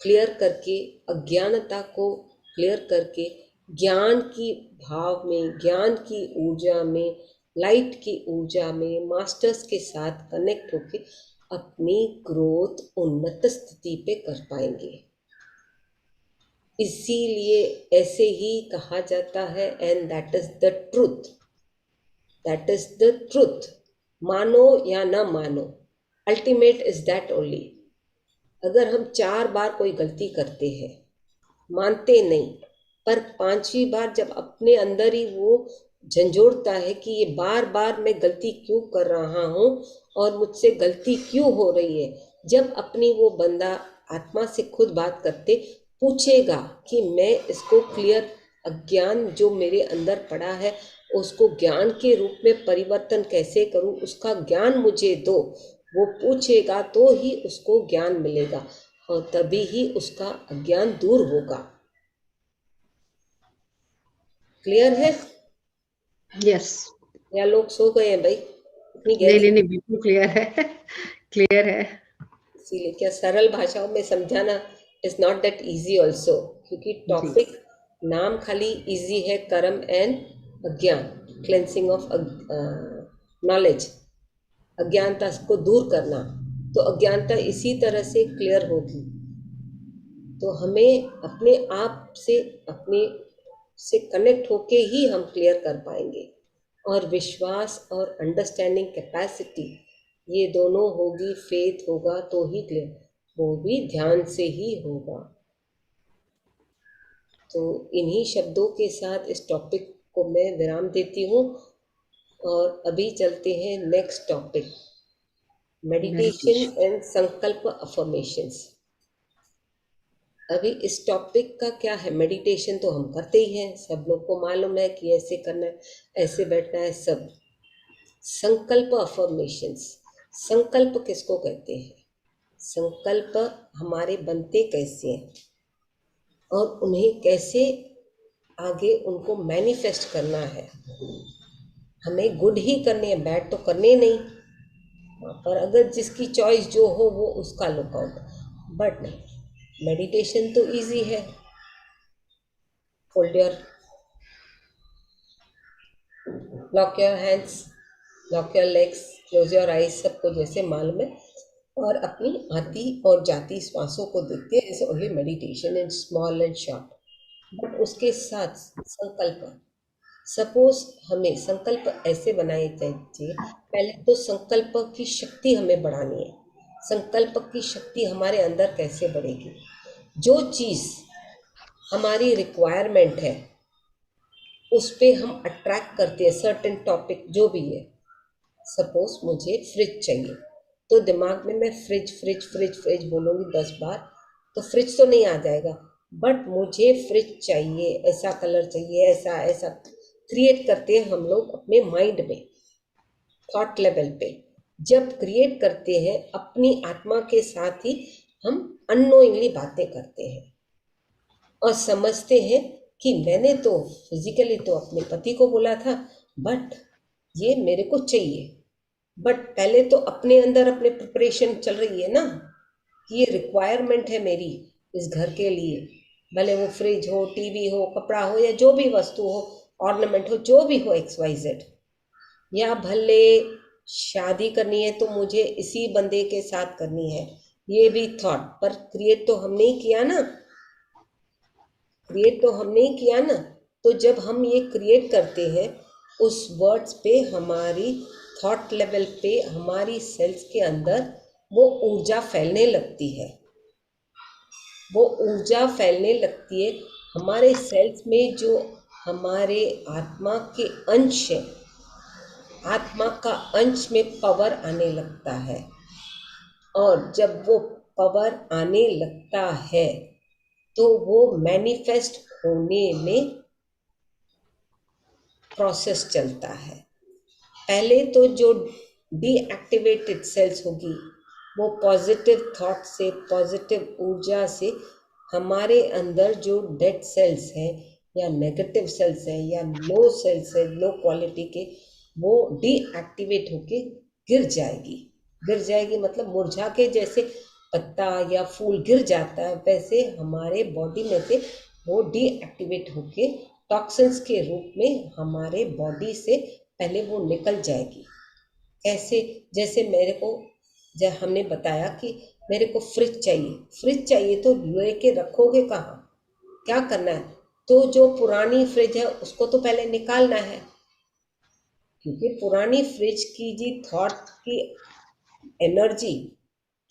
क्लियर करके, अज्ञानता को क्लियर करके, ज्ञान की भाव में, ज्ञान की ऊर्जा में, लाइट की ऊर्जा में मास्टर्स के साथ कनेक्ट होके अपनी ग्रोथ उन्नत स्थिति पे कर पाएंगे। इसीलिए ऐसे ही कहा जाता है, and that is the truth, that is the truth. मानो या ना मानो, अल्टीमेट इज दैट ओनली। अगर हम 4 बार कोई गलती करते हैं, मानते नहीं, पर 5वीं बार जब अपने अंदर ही वो झंझोड़ता है कि ये बार बार मैं गलती क्यों कर रहा हूँ और मुझसे गलती क्यों हो रही है, जब अपनी वो बंदा आत्मा से खुद बात करते पूछेगा कि मैं इसको क्लियर, अज्ञान जो मेरे अंदर पड़ा है उसको ज्ञान के रूप में परिवर्तन कैसे करूं, उसका ज्ञान मुझे दो, वो पूछेगा तो ही उसको ज्ञान मिलेगा और तभी ही उसका अज्ञान दूर होगा। क्लियर है? यस। या लोग सो गए हैं भाई इतनी नहीं गहरी? नहीं नहीं, बिल्कुल क्लियर है। क्लियर है। इसीलिए क्या सरल भाषाओं में समझाना is not that easy also, क्योंकि जी। टॉपिक नाम खाली इजी है, कर्म एंड अज्ञान, क्लेंसिंग ऑफ नॉलेज, अज्ञानता को दूर करना। तो अज्ञानता इसी तरह से क्लियर होगी। तो हमें अपने आप से, अपने से कनेक्ट होके ही हम क्लियर कर पाएंगे। और विश्वास और अंडरस्टैंडिंग कैपेसिटी, ये दोनों होगी, फेथ होगा तो ही क्लियर, वो भी ध्यान से ही होगा। तो इन्हीं शब्दों के साथ इस टॉपिक को मैं विराम देती हूँ और अभी चलते हैं नेक्स्ट टॉपिक, मेडिटेशन एंड संकल्प अफर्मेशंस। अभी इस टॉपिक का क्या है, मेडिटेशन तो हम करते ही हैं, सब लोग को मालूम है कि ऐसे करना है, ऐसे बैठना है, सब। संकल्प अफर्मेशंस, संकल्प किसको कहते हैं? संकल्प हमारे बनते कैसे हैं और उन्हें कैसे आगे उनको मैनिफेस्ट करना है। हमें गुड ही करने हैं, बैड तो करने नहीं, पर अगर जिसकी चॉइस जो हो वो उसका लुकआउट। बट मेडिटेशन तो इजी है, fold your, lock your hands, lock your legs, close your eyes, सबको जैसे मालूम है, और अपनी आती और जाती श्वासों को देखते हैं, is only meditation in small and short. But उसके साथ संकल्प, सपोज हमें संकल्प ऐसे बनाए चाहिए, पहले तो संकल्प की शक्ति हमें बढ़ानी है। संकल्प की शक्ति हमारे अंदर कैसे बढ़ेगी? जो चीज़ हमारी रिक्वायरमेंट है उस पे हम अट्रैक्ट करते हैं, सर्टेन टॉपिक जो भी है। सपोज मुझे फ्रिज चाहिए, तो दिमाग में मैं फ्रिज फ्रिज फ्रिज फ्रिज बोलूँगी 10 बार, तो फ्रिज तो नहीं आ जाएगा, बट मुझे फ्रिज चाहिए, ऐसा कलर चाहिए, ऐसा ऐसा क्रिएट करते हैं हम लोग अपने माइंड में, थॉट लेवल पे। जब क्रिएट करते हैं अपनी आत्मा के साथ ही हम अननोइंगली बातें करते हैं और समझते हैं कि मैंने तो फिजिकली तो अपने पति को बोला था, बट ये मेरे को चाहिए। बट पहले तो अपने अंदर अपने प्रिपरेशन चल रही है ना, कि ये रिक्वायरमेंट है मेरी इस घर के लिए, भले वो फ्रिज हो, टीवी हो, कपड़ा हो, या जो भी वस्तु हो, ऑर्नामेंट हो, जो भी हो, XYZ, या भले शादी करनी है तो मुझे इसी बंदे के साथ करनी है, ये भी थॉट, पर क्रिएट तो हमने ही किया ना, क्रिएट तो हमने ही किया ना। तो जब हम ये क्रिएट करते हैं उस वर्ड्स पे, हमारी थॉट लेवल पे, हमारी सेल्स के अंदर वो ऊर्जा फैलने लगती है, वो ऊर्जा फैलने लगती है हमारे सेल्स में। जो हमारे आत्मा के अंश है, आत्मा का अंश में पावर आने लगता है, और जब वो पावर आने लगता है तो वो मैनिफेस्ट होने में प्रोसेस चलता है। पहले तो जो डीएक्टिवेटेड सेल्स होगी वो पॉजिटिव थॉट से, पॉजिटिव ऊर्जा से, हमारे अंदर जो डेड सेल्स हैं या नेगेटिव सेल्स हैं या लो सेल्स है, लो क्वालिटी के, वो डीएक्टिवेट होके गिर जाएगी। गिर जाएगी मतलब मुरझा के जैसे पत्ता या फूल गिर जाता है, वैसे हमारे बॉडी में से वो डीएक्टिवेट होके टॉक्सिन्स के रूप में हमारे बॉडी से पहले वो निकल जाएगी। कैसे? जैसे मेरे को, जब हमने बताया कि मेरे को फ्रिज चाहिए, फ्रिज चाहिए तो लेके रखोगे कहाँ, क्या करना है? तो जो पुरानी फ्रिज है उसको तो पहले निकालना है, क्योंकि पुरानी फ्रिज की जी थॉट की एनर्जी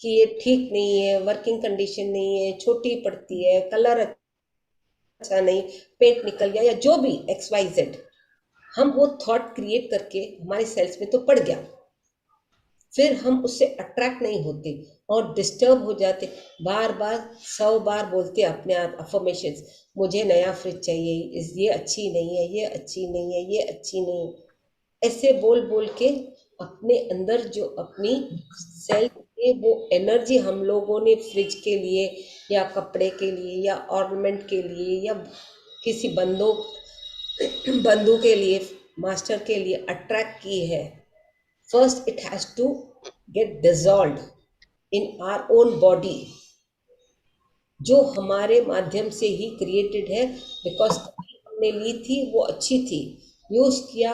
कि ये ठीक नहीं है, वर्किंग कंडीशन नहीं है, छोटी पड़ती है, कलर अच्छा नहीं, पेट निकल गया, या जो भी XYZ, हम वो थॉट क्रिएट करके हमारे सेल्स में तो पड़ गया, फिर हम उससे अट्रैक्ट नहीं होते और डिस्टर्ब हो जाते, बार बार 100 बार बोलते अपने आप अफर्मेशंस, मुझे नया फ्रिज चाहिए, ये अच्छी नहीं है, ये अच्छी नहीं है, ये अच्छी नहीं है, ऐसे बोल बोल के अपने अंदर जो अपनी सेल्फ में वो एनर्जी हम लोगों ने फ्रिज के लिए या कपड़े के लिए या ऑर्नामेंट के लिए या किसी बंदूक के लिए, मास्टर के लिए अट्रैक्ट की है, first it has to get dissolved in our own body, जो हमारे माध्यम से ही क्रिएटेड है, बिकॉज हमने ली थी वो अच्छी थी, यूज किया,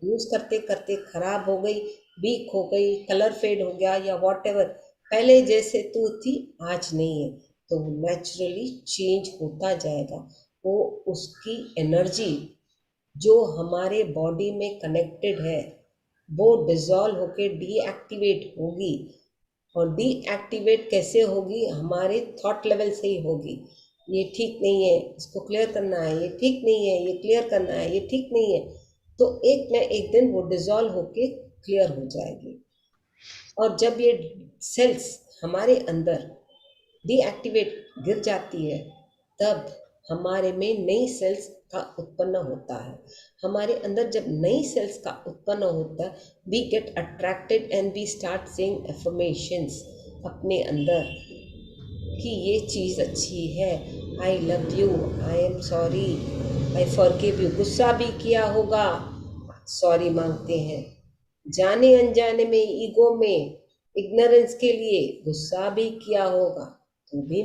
यूज करते करते खराब हो गई, वीक हो गई, कलर फेड हो गया या वॉट एवर, पहले जैसे तू थी आज नहीं है, तो नेचुरली चेंज होता जाएगा। वो उसकी एनर्जी जो हमारे बॉडी में कनेक्टेड है वो डिजॉल्व होके डीएक्टिवेट होगी, और डीएक्टिवेट कैसे होगी, हमारे थॉट लेवल से ही होगी। ये ठीक नहीं है, इसको क्लियर करना है, ये ठीक नहीं है, ये क्लियर करना है, ये ठीक नहीं है, तो एक न एक दिन वो डिजॉल्व होके क्लियर हो जाएगी। और जब ये सेल्स हमारे अंदर डीएक्टिवेट गिर जाती है, तब हमारे में नई सेल्स का उत्पन्न होता है। हमारे अंदर जब नई सेल्स का उत्पन्न होता है, we get attracted and we start saying affirmations अपने अंदर कि ये चीज़ अच्छी है, I love you, I am sorry, I forgive you. गुस्सा भी किया होगा, सॉरी मांगते हैं, जाने अनजाने में, ईगो में, इग्नोरेंस के लिए गुस्सा भी किया होगा, तो भी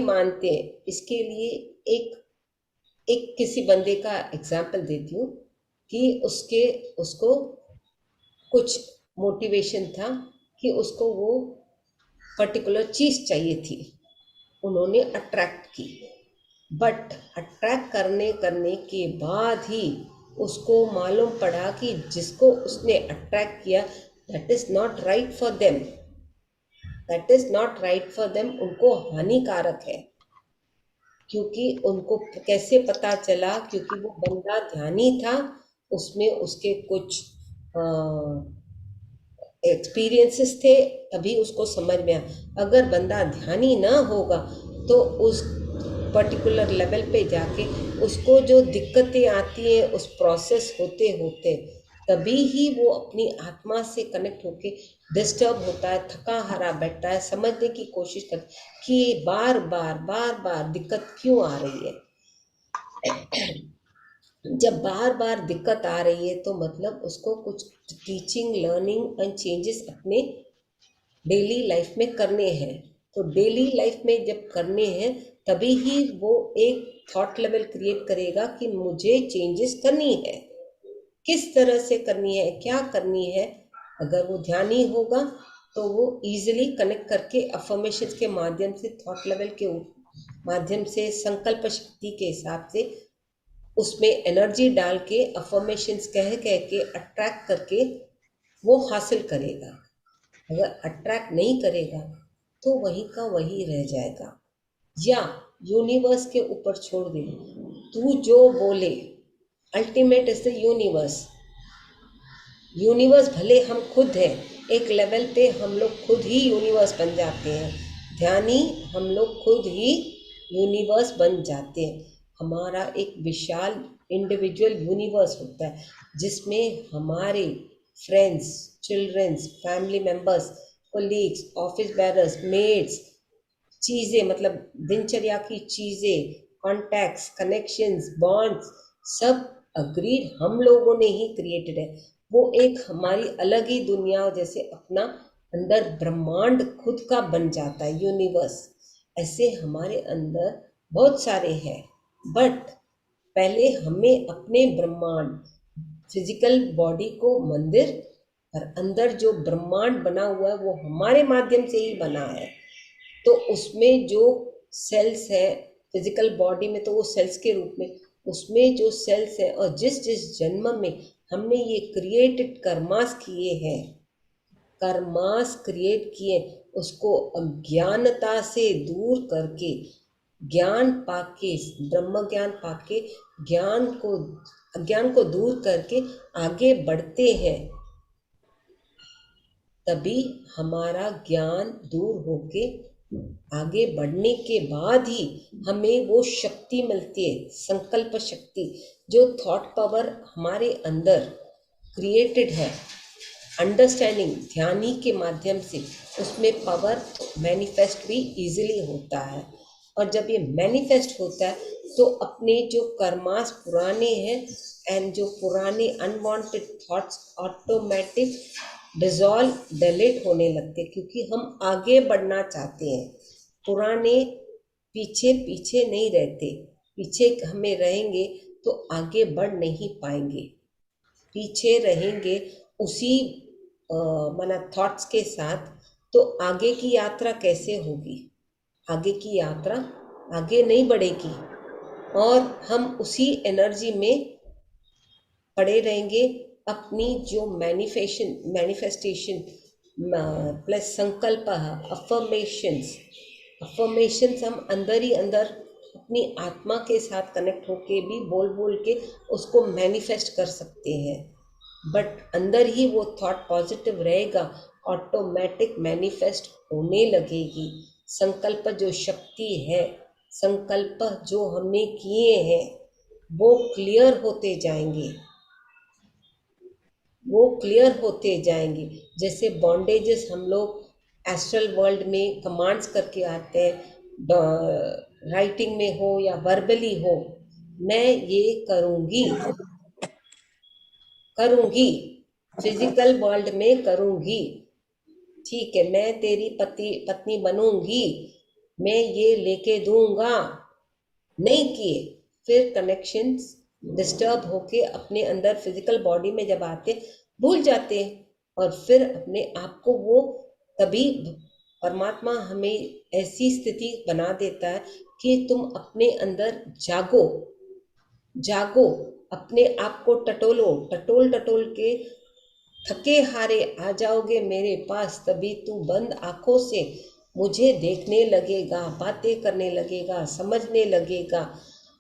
मानते हैं। इसके लिए एक किसी बंदे का एग्जाम्पल देती हूँ कि उसको कुछ मोटिवेशन था कि उसको वो पर्टिकुलर चीज़ चाहिए थी, उन्होंने अट्रैक्ट की, बट अट्रैक्ट करने के बाद ही उसको मालूम पड़ा कि जिसको उसने अट्रैक्ट किया that is not right for them, उनको हानिकारक है। क्योंकि उनको कैसे पता चला, क्योंकि वो बंदा ध्यानी था, उसमें उसके कुछ एक्सपीरियंसेस थे, तभी उसको समझ में आया। अगर बंदा ध्यानी ना होगा तो उस पर्टिकुलर लेवल पे जाके उसको जो दिक्कतें आती हैं उस प्रोसेस होते होते, तभी ही वो अपनी आत्मा से कनेक्ट होके डिस्टर्ब होता है, थका हारा बैठता है, समझने की कोशिश करता है कि बार बार दिक्कत क्यों आ रही है। जब बार बार दिक्कत आ रही है तो मतलब उसको कुछ टीचिंग, लर्निंग एंड चेंजेस अपने डेली लाइफ में करने हैं। तो डेली लाइफ में जब करने हैं तभी ही वो एक थॉट लेवल क्रिएट करेगा कि मुझे चेंजेस करनी है, किस तरह से करनी है, क्या करनी है। अगर वो ध्यानी होगा तो वो इजीली कनेक्ट करके अफर्मेशंस के माध्यम से, थॉट लेवल के माध्यम से, संकल्प शक्ति के हिसाब से उसमें एनर्जी डाल के अफर्मेशंस कह के अट्रैक्ट करके वो हासिल करेगा। अगर अट्रैक्ट नहीं करेगा तो वही का वही रह जाएगा, या यूनिवर्स के ऊपर छोड़ दे। तू जो बोले, अल्टीमेट इज द यूनिवर्स भले हम खुद हैं, एक लेवल पे हम लोग खुद ही यूनिवर्स बन जाते हैं, ध्यानी हम लोग खुद ही यूनिवर्स बन जाते हैं। हमारा एक विशाल इंडिविजुअल यूनिवर्स होता है जिसमें हमारे friends, childrens, family members, colleagues, office bearers, mates, चीज़ें, मतलब दिनचर्या की चीज़ें, कॉन्टैक्ट्स, कनेक्शंस, बॉन्ड्स, सब अग्रीड हम लोगों ने ही क्रिएटेड है। वो एक हमारी अलग ही दुनिया, जैसे अपना अंदर ब्रह्मांड खुद का बन जाता है, यूनिवर्स। ऐसे हमारे अंदर बहुत सारे हैं, बट पहले हमें अपने ब्रह्मांड, फिजिकल बॉडी को मंदिर, और अंदर जो ब्रह्मांड बना हुआ है वो हमारे माध्यम से ही बना है। तो उसमें जो सेल्स है फिजिकल बॉडी में, तो वो सेल्स के रूप में उसमें जो सेल्स है, और जिस जिस जन्म में हमने ये क्रिएटेड कर्मास किए हैं, कर्मास क्रिएट किए उसको अज्ञानता से दूर करके ज्ञान पाके, ब्रह्म ज्ञान पाके अज्ञान को दूर करके आगे बढ़ते हैं, तभी हमारा ज्ञान दूर होके आगे बढ़ने के बाद ही हमें वो शक्ति मिलती है, संकल्प शक्ति, जो थॉट पावर हमारे अंदर क्रिएटेड है अंडरस्टैंडिंग ध्यानी के माध्यम से, उसमें पावर मैनिफेस्ट भी इजीली होता है। और जब ये मैनिफेस्ट होता है तो अपने जो कर्मास पुराने हैं एंड जो पुराने unwanted thoughts automatic dissolve, delete होने लगते, क्योंकि हम आगे बढ़ना चाहते हैं। पुराने पीछे पीछे नहीं रहते, पीछे हमें रहेंगे तो आगे बढ़ नहीं पाएंगे, पीछे रहेंगे उसी थॉट्स के साथ, तो आगे की यात्रा कैसे होगी? आगे की यात्रा आगे नहीं बढ़ेगी और हम उसी एनर्जी में पड़े रहेंगे। अपनी जो मैनिफेस्टेशन प्लस संकल्प, अफर्मेशंस हम अंदर ही अंदर अपनी आत्मा के साथ कनेक्ट होके भी बोल बोल के उसको मैनिफेस्ट कर सकते हैं। बट अंदर ही वो थॉट पॉजिटिव रहेगा, ऑटोमेटिक मैनिफेस्ट होने लगेगी। संकल्प जो शक्ति है, संकल्प जो हमने किए हैं वो क्लियर होते जाएंगे, वो क्लियर होते जाएंगे। जैसे बॉन्डेजेस हम लोग एस्ट्रल वर्ल्ड में कमांड्स करके आते हैं, राइटिंग में हो या वर्बली हो, मैं ये करूँगी, फिजिकल वर्ल्ड में करूँगी, ठीक है, मैं तेरी पत्नी बनूंगी, मैं ये लेके दूंगा, नहीं किए, फिर कनेक्शंस डिस्टर्ब होके अपने अंदर फिजिकल बॉडी में जब आते भूल जाते हैं, और फिर अपने आप को वो, तभी परमात्मा हमें ऐसी स्थिति बना देता है कि तुम अपने अंदर जागो, अपने आप को टटोल के थके हारे आ जाओगे मेरे पास, तभी तू बंद आंखों से मुझे देखने लगेगा, बातें करने लगेगा, समझने लगेगा,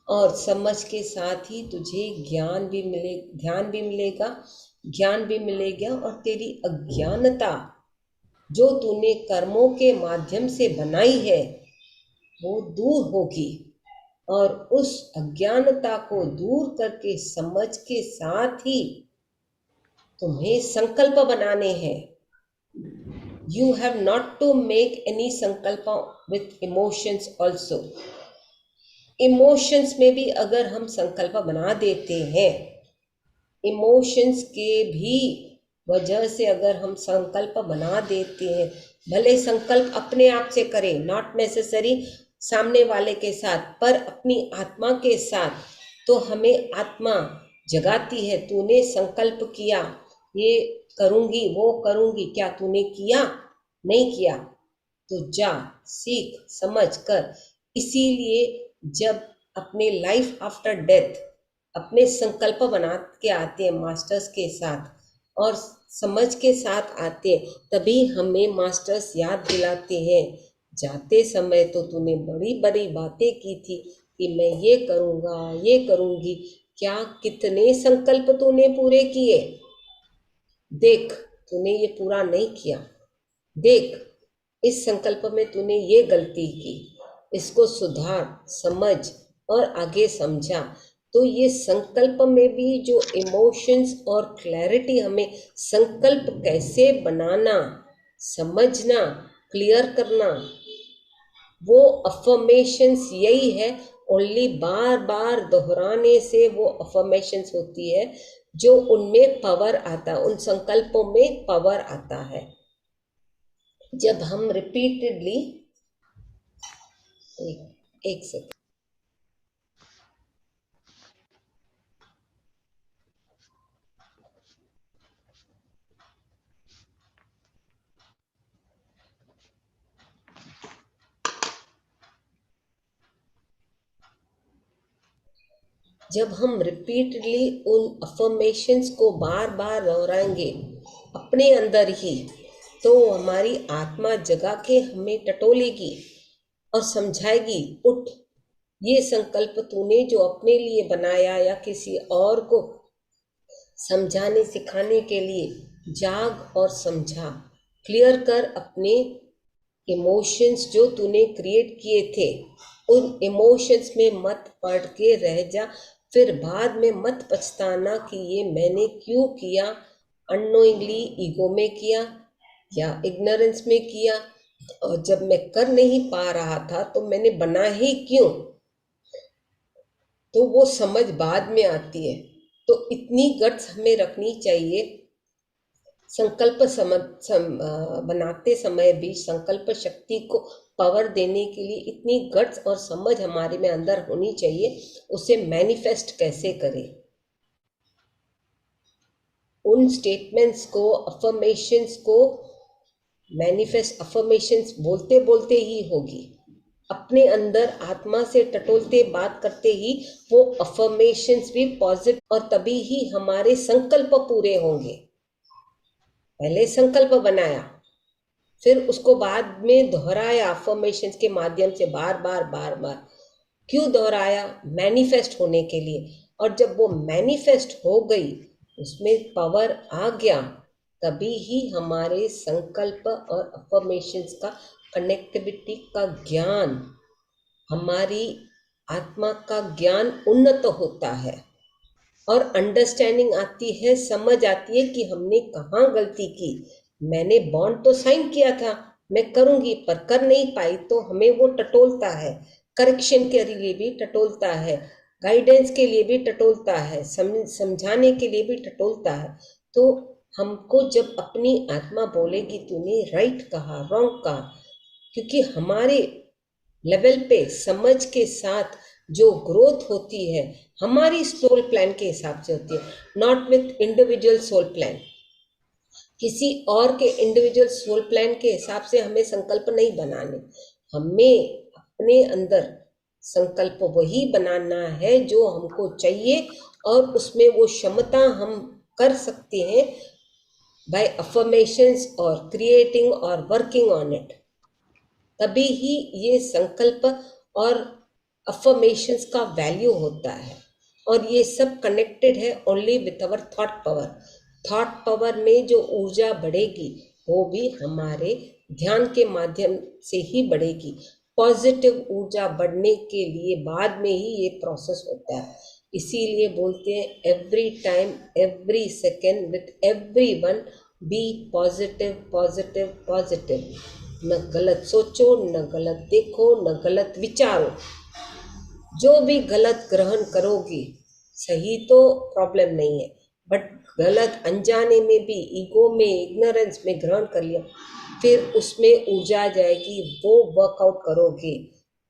और समझ के साथ ही तुझे ध्यान भी मिलेगा, और तेरी अज्ञानता जो तूने कर्मों के माध्यम से बनाई है वो दूर होगी। और उस अज्ञानता को दूर करके समझ के साथ ही तुम्हें संकल्प बनाने हैं। You have not to make any संकल्प with emotions also. इमोशंस में भी अगर हम संकल्प बना देते हैं, इमोशंस के भी वजह से अगर हम संकल्प बना देते हैं, भले संकल्प अपने आप से करें, नॉट नेसेसरी सामने वाले के साथ, पर अपनी आत्मा के साथ, तो हमें आत्मा जगाती है, तूने संकल्प किया, ये करूँगी, वो करूँगी, क्या तूने किया? नहीं किया, तो जा, सीख, समझ कर। इसीलिए जब अपने लाइफ आफ्टर डेथ अपने संकल्प बना के आते हैं मास्टर्स के साथ, और समझ के साथ आते हैं, तभी हमें मास्टर्स याद दिलाते हैं, जाते समय तो तूने बड़ी बड़ी बातें की थी कि मैं ये करूँगा, ये करूँगी, क्या कितने संकल्प तूने पूरे किए? देख, तूने ये पूरा नहीं किया, देख इस संकल्प में तूने ये गलती की, इसको सुधार, समझ और आगे समझा। तो ये संकल्प में भी जो इमोशंस और क्लैरिटी, हमें संकल्प कैसे बनाना, समझना, क्लियर करना, वो अफर्मेशंस यही है। ओनली बार बार दोहराने से वो अफर्मेशंस होती है, जो उनमें पावर आता है, उन संकल्पों में पावर आता है। जब हम रिपीटेडली, एक सेकंड, जब हम रिपीटेडली उन अफर्मेशंस को बार बार दोहराएंगे अपने अंदर ही, तो हमारी आत्मा जगा के हमें टटोलेगी और समझाएगी, उठ, ये संकल्प तूने जो अपने लिए बनाया या किसी और को समझाने सिखाने के लिए, जाग और समझा, क्लियर कर अपने इमोशंस जो तूने क्रिएट किए थे, उन इमोशंस में मत पड़ के रह जा, फिर बाद में मत पछताना कि ये मैंने क्यों किया, अननोइंगली ईगो में किया या इग्नोरेंस में किया, और जब मैं कर नहीं पा रहा था तो मैंने बना ही क्यों, तो वो समझ बाद में आती है। तो इतनी गट्स हमें रखनी चाहिए संकल्प बनाते समय भी, संकल्प शक्ति को पावर देने के लिए इतनी गट्स और समझ हमारे में अंदर होनी चाहिए। उसे मैनिफेस्ट कैसे करें, उन स्टेटमेंट्स को, अफर्मेशंस को मैनिफेस्ट, अफर्मेशंस बोलते बोलते ही होगी, अपने अंदर आत्मा से टटोलते बात करते ही वो अफर्मेशंस भी पॉजिटिव, और तभी ही हमारे संकल्प पूरे होंगे। पहले संकल्प बनाया, फिर उसको बाद में दोहराया अफर्मेशंस के माध्यम से, बार बार बार बार। क्यों दोहराया? मैनिफेस्ट होने के लिए। और जब वो मैनिफेस्ट हो गई, उसमें पावर आ गया, तभी ही हमारे संकल्प और अफर्मेशंस का कनेक्टिविटी का ज्ञान, हमारी आत्मा का ज्ञान उन्नत होता है और अंडरस्टैंडिंग आती है, समझ आती है कि हमने कहाँ गलती की। मैंने बॉन्ड तो साइन किया था, मैं करूँगी, पर कर नहीं पाई, तो हमें वो टटोलता है, करेक्शन के लिए भी टटोलता है, गाइडेंस के लिए भी टटोलता है, समझाने के लिए भी टटोलता है। तो हमको जब अपनी आत्मा बोलेगी तूने राइट कहा, रॉन्ग कहा, क्योंकि हमारे लेवल पे समझ के साथ जो ग्रोथ होती है हमारी सोल प्लान के हिसाब से होती है, not with individual soul plan. किसी और के इंडिविजुअल सोल प्लान के हिसाब से हमें संकल्प नहीं बनाने, हमें अपने अंदर संकल्प वही बनाना है जो हमको चाहिए, और उसमें वो क्षमता हम कर सकते हैं बाय अफर्मेशंस और क्रिएटिंग और वर्किंग ऑन इट। तभी ही ये संकल्प और अफर्मेशंस का वैल्यू होता है। और ये सब कनेक्टेड है only with our thought power. Thought power में जो ऊर्जा बढ़ेगी वो भी हमारे ध्यान के माध्यम से ही बढ़ेगी। पॉजिटिव ऊर्जा बढ़ने के लिए बाद में ही ये प्रोसेस होता है। इसीलिए बोलते हैं every time, every second, with every one be positive, positive, positive. न गलत सोचो, न गलत देखो, न गलत विचारो। जो भी गलत ग्रहण करोगी, सही तो प्रॉब्लम नहीं है, बट गलत अनजाने में भी, ईगो में, इग्नोरेंस में ग्रहण कर लिया, फिर उसमें ऊर्जा जाएगी, वो वर्कआउट करोगे।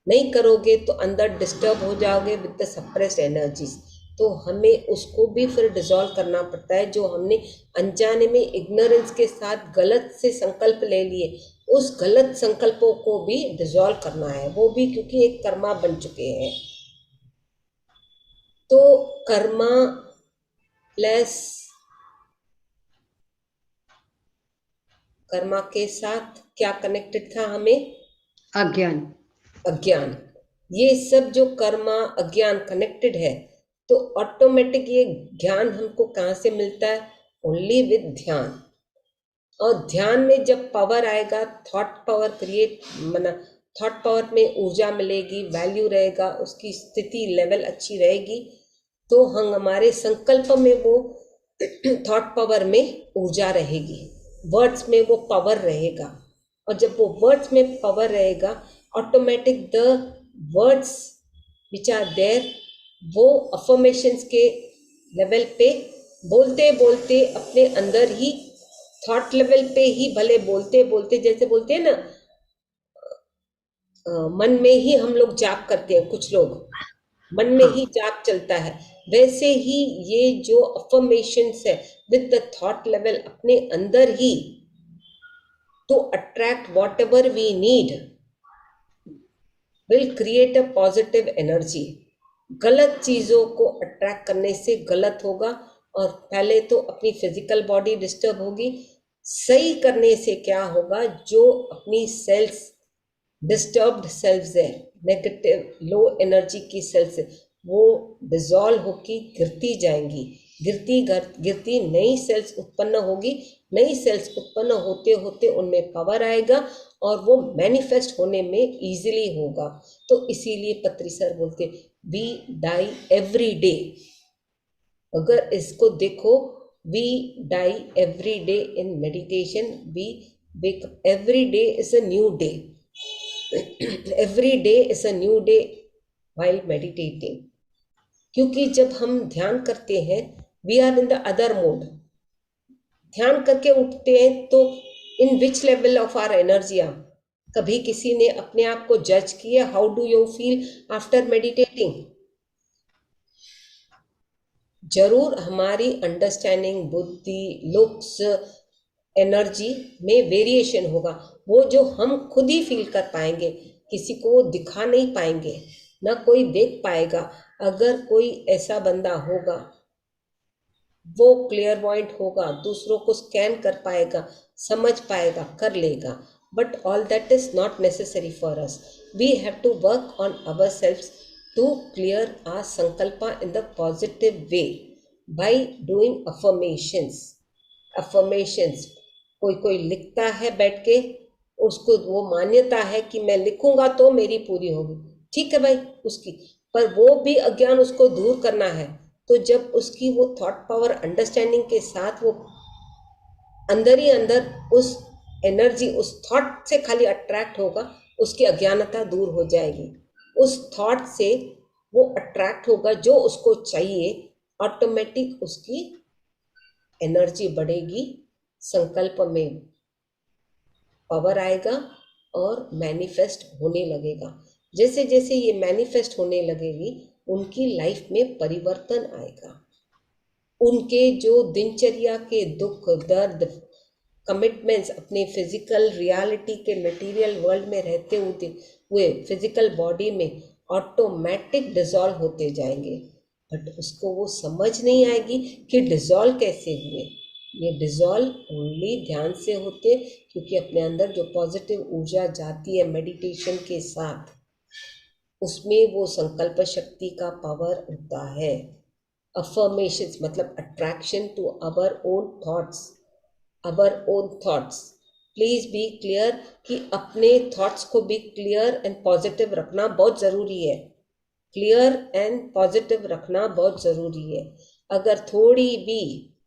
नहीं करोगे तो अंदर डिस्टर्ब हो जाओगे विद द सप्रेस्ड एनर्जीज। तो हमें उसको भी फिर डिसॉल्व करना पड़ता है। जो हमने अनजाने में इग्नोरेंस के साथ गलत से संकल्प ले लिए, उस गलत संकल्पों को भी डिसॉल्व करना है, वो भी क्योंकि एक कर्मा बन चुके हैं। तो कर्मा प्लस कर्मा के साथ क्या कनेक्टेड था हमें? अज्ञान। अज्ञान। ये सब जो कर्मा अज्ञान कनेक्टेड है, तो ऑटोमेटिक ये ज्ञान हमको कहाँ से मिलता है? ओनली विद ध्यान। और ध्यान में जब पावर आएगा, थॉट पावर क्रिएट, मना थॉट पावर में ऊर्जा मिलेगी, वैल्यू रहेगा, उसकी स्थिति लेवल अच्छी रहेगी, तो हम हमारे संकल्प में वो थॉट पावर में ऊर्जा रहेगी, वर्ड्स में वो पावर रहेगा। और जब वो वर्ड्स में पावर रहेगा, automatic the words which are there, वो अफर्मेशंस के लेवल पे बोलते बोलते अपने अंदर ही, थॉट लेवल पे ही भले बोलते बोलते, जैसे बोलते हैं ना, मन में ही हम लोग जाप करते हैं, कुछ लोग मन में ही जाप चलता है, वैसे ही ये जो अफर्मेशंस है विद द थॉट लेवल अपने अंदर ही, to attract whatever we need will create a positive energy। गलत चीज़ों को अट्रैक्ट करने से गलत होगा, और पहले तो अपनी फिजिकल बॉडी डिस्टर्ब होगी, सही करने से क्या होगा, जो अपनी सेल्स डिस्टर्ब्ड सेल्स है, नेगेटिव लो एनर्जी की सेल्स है, वो डिजॉल्व होकर गिरती जाएंगी, गिरती नई सेल्स उत्पन्न होगी, नई सेल्स उत्पन्न होते होते उनमें पावर आएगा और वो मैनिफेस्ट होने में इजीली होगा। तो इसीलिए पत्री सर बोलते वी डाई एवरी डे। अगर इसको देखो, we die every day in meditation, we wake up every day is a new day. Every day is a new day while meditating. क्योंकि जब हम ध्यान करते हैं, we are in the other mode. ध्यान करके उठते हैं तो in which level of our energy are. कभी किसी ने अपने आप को जज किया, how do you feel after meditating? जरूर हमारी अंडरस्टैंडिंग, बुद्धि, लुक्स, एनर्जी में वेरिएशन होगा। वो जो हम खुद ही फील कर पाएंगे, किसी को दिखा नहीं पाएंगे, ना कोई देख पाएगा। अगर कोई ऐसा बंदा होगा, वो क्लियरवॉइंट होगा, दूसरों को स्कैन कर पाएगा, समझ पाएगा, कर लेगा। But all that is not necessary for us. We have to work on our self to clear our sankalpa in the positive way by doing affirmations. कोई लिखता है बैठ के, उसको वो मान्यता है कि मैं लिखूंगा तो मेरी पूरी होगी। ठीक है भाई, उसकी पर वो भी अज्ञान उसको दूर करना है। तो जब उसकी वो थॉट पावर अंडरस्टैंडिंग के साथ वो अंदर ही अंदर उस एनर्जी, उस थॉट से खाली अट्रैक्ट होगा, उसकी अज्ञानता दूर हो जाएगी। उस थॉट से वो अट्रैक्ट होगा जो उसको चाहिए, ऑटोमेटिक उसकी एनर्जी बढ़ेगी, संकल्प में पावर आएगा और मैनिफेस्ट होने लगेगा। जैसे जैसे ये मैनिफेस्ट होने लगेगी, उनकी लाइफ में परिवर्तन आएगा। उनके जो दिनचर्या के दुख, दर्द, कमिटमेंट्स, अपने फिजिकल रियलिटी के मटेरियल वर्ल्ड में रहते हुए फिजिकल बॉडी में ऑटोमेटिक डिसॉल्व होते जाएंगे। बट उसको वो समझ नहीं आएगी कि डिसॉल्व कैसे हुए। ये डिसॉल्व ओनली ध्यान से होते, क्योंकि अपने अंदर जो पॉजिटिव ऊर्जा जाती है मेडिटेशन के साथ, उसमें वो संकल्प शक्ति का पावर होता है। अफर्मेशंस मतलब attraction to our own thoughts. Please be clear कि अपने थॉट्स को भी क्लियर एंड पॉजिटिव रखना बहुत ज़रूरी है। क्लियर एंड पॉजिटिव रखना बहुत ज़रूरी है। अगर थोड़ी भी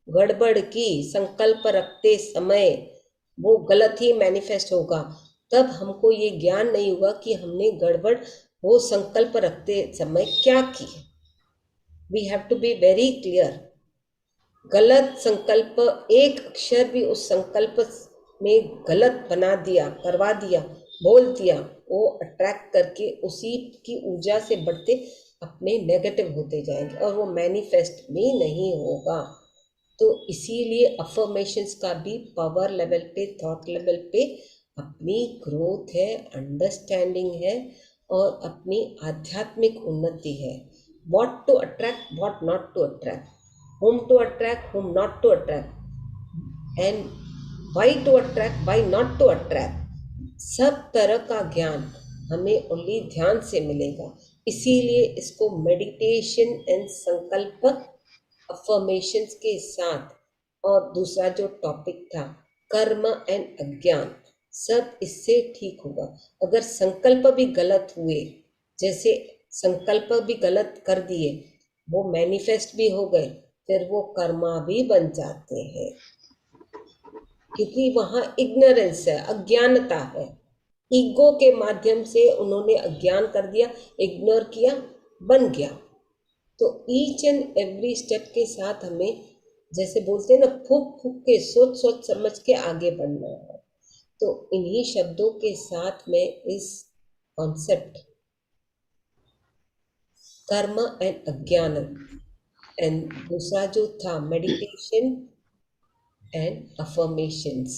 गड़बड़ की संकल्प रखते समय, वो गलत ही मैनिफेस्ट होगा। तब हमको ये ज्ञान नहीं हुआ कि हमने गड़बड़ वो संकल्प रखते समय क्या की। We have to be very clear. गलत संकल्प, एक अक्षर भी उस संकल्प में गलत बना दिया, करवा दिया, बोल दिया, वो अट्रैक्ट करके उसी की ऊर्जा से बढ़ते अपने नेगेटिव होते जाएंगे और वो मैनिफेस्ट भी नहीं होगा। तो इसीलिए अफर्मेशंस का भी पावर लेवल पे, थॉट लेवल पे अपनी ग्रोथ है, अंडरस्टैंडिंग है और अपनी आध्यात्मिक उन्नति है। What to attract, what not to attract, whom to attract, whom not to attract, and why to attract, why not to attract, सब तरह का ज्ञान हमें ओनली ध्यान से मिलेगा। इसीलिए इसको मेडिटेशन एंड संकल्प, अफर्मेशंस के साथ, और दूसरा जो टॉपिक था कर्म एंड अज्ञान, सब इससे ठीक होगा। अगर संकल्प भी गलत हुए, जैसे संकल्प भी गलत कर दिए, वो मैनिफेस्ट भी हो गए, फिर वो कर्मा भी बन जाते हैं, क्योंकि वहाँ इग्नोरेंस है, अज्ञानता है। ईगो के माध्यम से उन्होंने अज्ञान कर दिया, इग्नोर किया, बन गया। तो ईच एंड एवरी स्टेप के साथ हमें, जैसे बोलते हैं ना, फूक फूक के सोच सोच समझ के आगे बढ़ना है। तो इन्हीं शब्दों के साथ मैं इस कॉन्सेप्ट कर्म एंड अज्ञान एंड दूसरा जो था मेडिटेशन एंड अफर्मेशंस,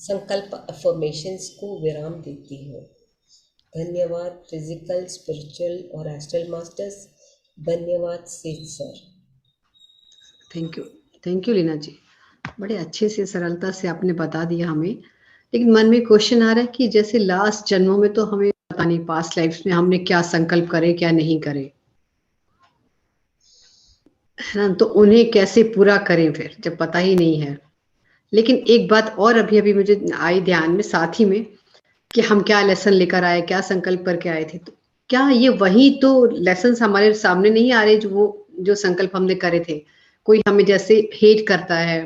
संकल्प अफर्मेशंस को विराम देती हूँ। धन्यवाद फिजिकल, स्पिरिचुअल और एस्ट्रल मास्टर्स। धन्यवाद सेठ सर। थैंक यू लीना जी। बड़े अच्छे से सरलता से आपने बता दिया हमें, लेकिन मन में क्वेश्चन आ रहा है कि जैसे लास्ट जन्मों में तो हमें पता नहीं, पास्ट लाइफ में हमने क्या संकल्प करे क्या नहीं करे, है ना, तो उन्हें कैसे पूरा करें फिर जब पता ही नहीं है। लेकिन एक बात और अभी अभी मुझे आई ध्यान में साथ ही में, कि हम क्या लेसन लेकर आए, क्या संकल्प करके आए थे, तो क्या ये वही तो लेसन हमारे सामने नहीं आ रहे जो वो जो संकल्प हमने करे थे। कोई हमें जैसे हेट करता है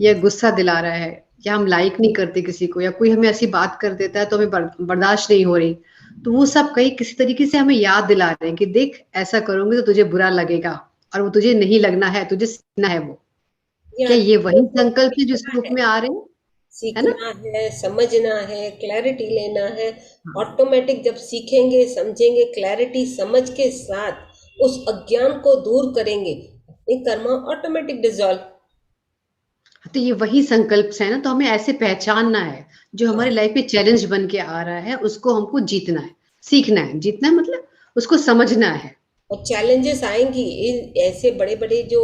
या गुस्सा दिला रहा है, या हम लाइक नहीं करते किसी को, या कोई हमें ऐसी बात कर देता है तो हमें बर्दाश्त नहीं हो रही, तो वो सब कहीं किसी तरीके से हमें याद दिला रहे हैं कि देख ऐसा करोगे तो तुझे बुरा लगेगा, और वो तुझे नहीं लगना है, तुझे सीखना है वो। या क्या ये वही तो संकल्प है जो इस सीखना बुक है, में आ रहे हैं, है ना? सीखना है, समझना है, क्लैरिटी लेना है। हाँ। ऑटोमेटिक जब सीखेंगे, समझेंगे, क्लैरिटी समझ के साथ उस अज्ञान को दूर करेंगे, अपनी कर्मा ऑटोमेटिक डिसॉल्व। तो ये वही संकल्प है ना, तो हमें ऐसे पहचानना है जो हमारे लाइफ में चैलेंज बन के आ रहा है, उसको हमको जीतना है, सीखना है, जीतना है मतलब उसको समझना है। और चैलेंजेस आएंगी, इन ऐसे बड़े बड़े जो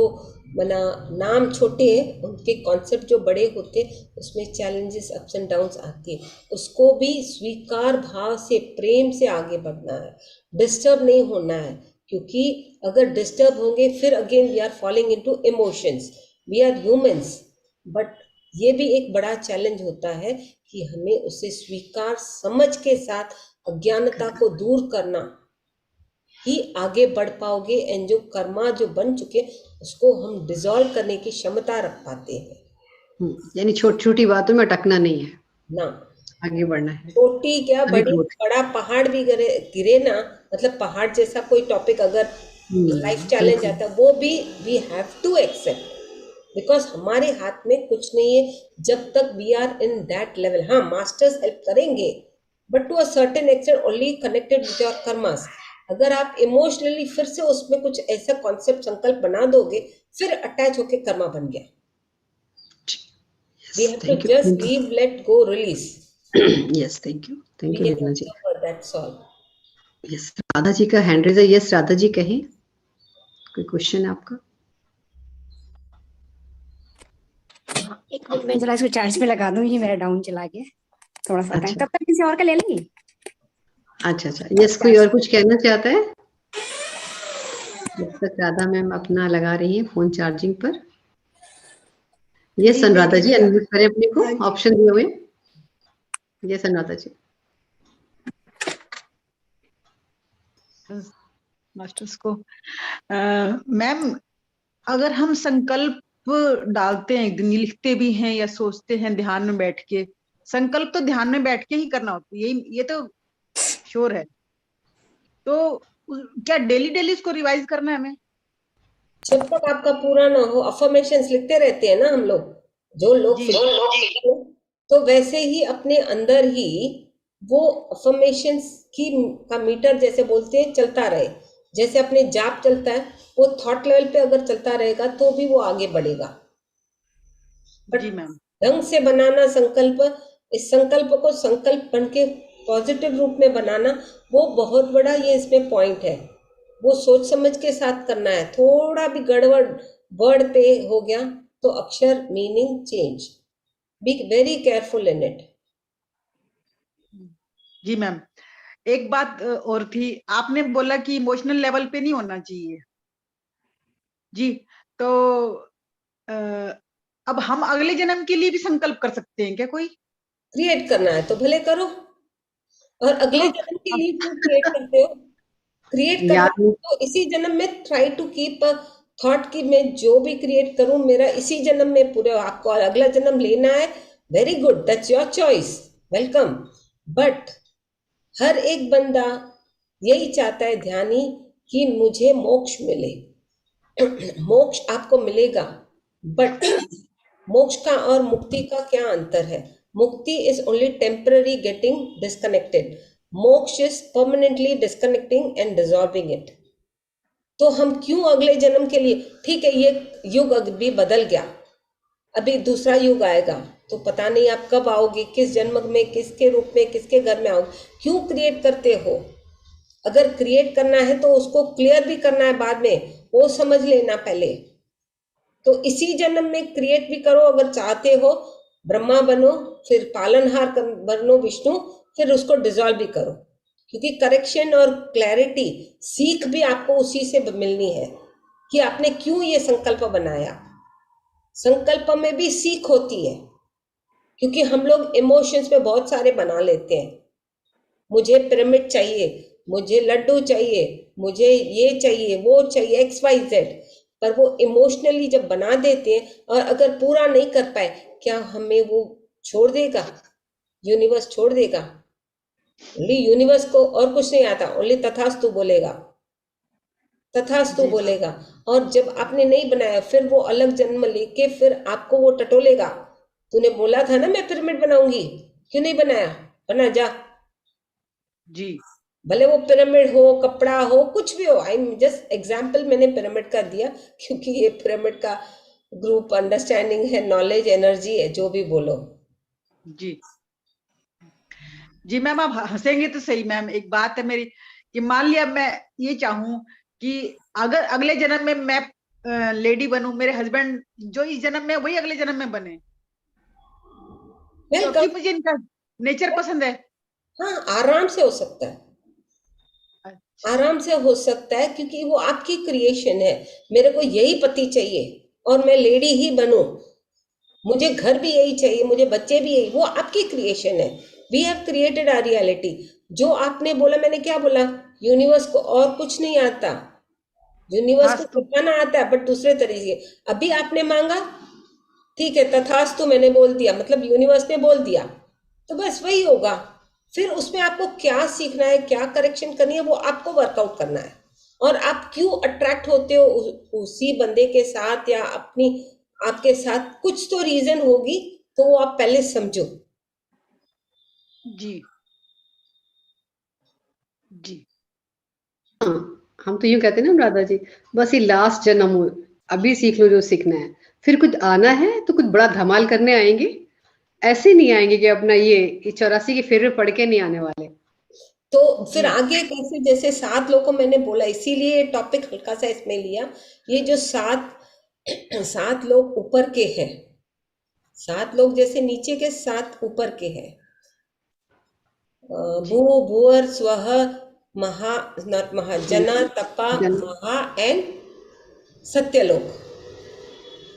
मना नाम छोटे हैं उनके कॉन्सेप्ट जो बड़े होते हैं उसमें चैलेंजेस अप्स एंड डाउन्स आती है, उसको भी स्वीकार भाव से प्रेम से आगे बढ़ना है, डिस्टर्ब नहीं होना है। क्योंकि अगर डिस्टर्ब होंगे फिर again we are falling into emotions, we are humans. But ये भी एक बड़ा चैलेंज होता है कि हमें उसे स्वीकार समझ के साथ अज्ञानता को दूर करना ही आगे बढ़ पाओगे। एंड जो कर्मा जो बन चुके उसको हम डिसॉल्व करने की क्षमता रख पाते हैं। यानी छोटी छोटी बातों में अटकना नहीं है, ना आगे बढ़ना है। छोटी क्या अभी बड़ी, बहुत बड़ा पहाड़ भी गिरे गिरे ना, मतलब पहाड़ जैसा कोई टॉपिक अगर लाइफ चैलेंज बिल्कुल। आता है वो भी we have to accept, because हमारे हाथ में कुछ नहीं है जब तक we are in that level. हाँ, मास्टर्स हेल्प करेंगे but to a certain extent only connected with your karmas. अगर आप इमोशनली फिर से उसमें कुछ ऐसा कॉन्सेप्ट संकल्प बना दोगे फिर अटैच होके कर्मा बन गया। We have to thank you, just thank leave, let go, release. You. Yes, thank you V Leena ji. Have that's all. Yes, Radha ji का हैंड रेज है। यस राधा जी कहें, कोई क्वेश्चन है आपका? एक मिनट में जरा इसको चार्ज पे लगा दूं, ये मेरा डाउन चला गया थोड़ा सा टाइम, अच्छा तब तक किसी और का ले लेंगे। अच्छा अच्छा, यस कोई और कुछ कहना चाहता है? जब तक राधा मैम अपना लगा रही है फोन चार्जिंग पर। यस अनुराधा जी, अनम्यूट करें अपने को, ऑप्शन दिए हुए। यस अनुराधा जी। मास्टर्स को मैम, अगर हम संकल्प डालते हैं, एक दिन लिखते भी हैं या सोचते हैं ध्यान में बैठ के, संकल्प तो ध्यान में बैठ के ही करना होता है, ये तो श्योर है। तो क्या डेली डेली इसको रिवाइज करना है हमें? जब तक आपका पूरा ना हो, अफर्मेशंस लिखते रहते हैं ना हम लोग, जो लोग जी लिखते हैं, तो वैसे ही अपने अंदर ही वो अफर्मेशंस की का मीटर जैसे बोलते हैं चलता रहे। जैसे अपने जाप चलता है वो थॉट लेवल पे अगर चलता रहेगा तो भी वो आगे बढ़ेगा। बट जी मैम। ढंग से बनाना संकल्प, इस संकल्प को संकल्प बन के पॉजिटिव रूप में बनाना, वो बहुत बड़ा ये इसमें पॉइंट है। वो सोच समझ के साथ करना है। थोड़ा भी गड़बड़ वर्ड पे हो गया तो अक्षर meaning change. Be very careful in it. जी मैम, एक बात और थी, आपने बोला कि इमोशनल लेवल पे नहीं होना चाहिए जी, तो अब हम अगले जन्म के लिए भी संकल्प कर सकते हैं क्या कोई? क्रिएट करना है तो भले करो, और अगले जन्म के लिए क्यों क्रिएट करते हो? क्रिएट करना याद नहीं। तो इसी जन्म में try to keep a thought कि मैं जो भी क्रिएट करूं मेरा इसी जन्म में पूरे, आपको अगला जन्म लेना है, very good, that's your choice, welcome. But हर एक बंदा यही चाहता है ध्यानी कि मुझे मोक्ष मिले। मोक्ष आपको मिलेगा, बट मोक्ष का और मुक्ति का क्या अंतर है? Mukti is only temporary getting disconnected, moksha is permanently disconnecting and dissolving it. तो हम क्यों अगले जन्म के लिए, ठीक है ये युग अभी बदल गया, अभी दूसरा युग आएगा, तो पता नहीं आप कब आओगे, किस जन्म में, किसके रूप में, किसके घर में आओगे। क्यों क्रिएट करते हो? अगर क्रिएट करना है तो उसको क्लियर भी करना है बाद में, वो समझ लेना पहले। तो इसी जन्म में क्रिएट भी करो, अगर चाहते हो ब्रह्मा बनो, फिर पालनहार बनो विष्णु, फिर उसको डिसॉल्व भी करो, क्योंकि करेक्शन और क्लैरिटी सीख भी आपको उसी से मिलनी है कि आपने क्यों ये संकल्प बनाया। संकल्प में भी सीख होती है, क्योंकि हम लोग इमोशंस में बहुत सारे बना लेते हैं, मुझे पिरामिड चाहिए, मुझे लड्डू चाहिए, मुझे ये चाहिए, वो चाहिए, XYZ, पर वो इमोशनली जब बना देते हैं और अगर पूरा नहीं कर पाए, क्या हमें वो छोड़ देगा? यूनिवर्स छोड़ देगा? ओनली यूनिवर्स को और कुछ नहीं आता, ओनली तथास्तु बोलेगा, तथास्तु बोलेगा। और जब आपने नहीं बनाया, फिर वो अलग जन्म लेके फिर आपको वो टटोलेगा, तूने बोला था ना मैं पिरामिड बनाऊंगी, क्यों नहीं बनाया? बना जा जी। भले वो पिरामिड हो, कपड़ा हो, कुछ भी हो। आई जस्ट एग्जाम्पल मैंने पिरामिड का दिया, क्योंकि ये पिरामिड का ग्रुप अंडरस्टैंडिंग है, नॉलेज, एनर्जी है, जो भी बोलो। जी जी मैम, आप हंसेंगे तो सही मैम। एक बात है मेरी कि मान लिया मैं ये चाहूं कि अगर अगले जन्म में मैं लेडी बनूं, मेरे हस्बैंड जो इस जन्म में वही अगले जन्म में बने, क्योंकि मुझे इनका नेचर पसंद है। हाँ, आराम से हो सकता है, आराम से हो सकता है, क्योंकि वो आपकी क्रिएशन है। मेरे को यही पति चाहिए और मैं लेडी ही बनूं, मुझे घर भी यही चाहिए, मुझे बच्चे भी यही, वो आपकी क्रिएशन है। We have created our reality. जो आपने बोला, मैंने क्या बोला, यूनिवर्स को और कुछ नहीं आता, यूनिवर्स को सिखाना आता है, बट दूसरे तरीके। अभी आपने मांगा, ठीक है, तथास्तु मैंने बोल दिया, मतलब यूनिवर्स ने बोल दिया, तो बस वही होगा। फिर उसमें आपको क्या सीखना है, क्या करेक्शन करनी है, वो आपको वर्कआउट करना है। और आप क्यों अट्रैक्ट होते हो उसी बंदे के साथ या अपनी आपके साथ, कुछ तो रीजन होगी, तो वो आप पहले समझो। जी जी हाँ, हम तो यूं कहते हैं ना राधा जी, बस ये लास्ट जन्म हो, अभी सीख लो जो सीखना है, फिर कुछ आना है तो कुछ बड़ा धमाल करने आएंगे, ऐसे नहीं आएंगे कि अपना ये 84 के फेरे पढ़ के नहीं आने वाले। तो फिर आगे कैसे, जैसे 7 लोगों को मैंने बोला, इसीलिए टॉपिक हल्का सा इसमें लिया। ये जो 7 लोग ऊपर के हैं, 7 लोग जैसे नीचे के, 7 ऊपर के हैं। भू भूअर स्वह महा, नॉट महा, जना तपा महा एंड सत्यलोक।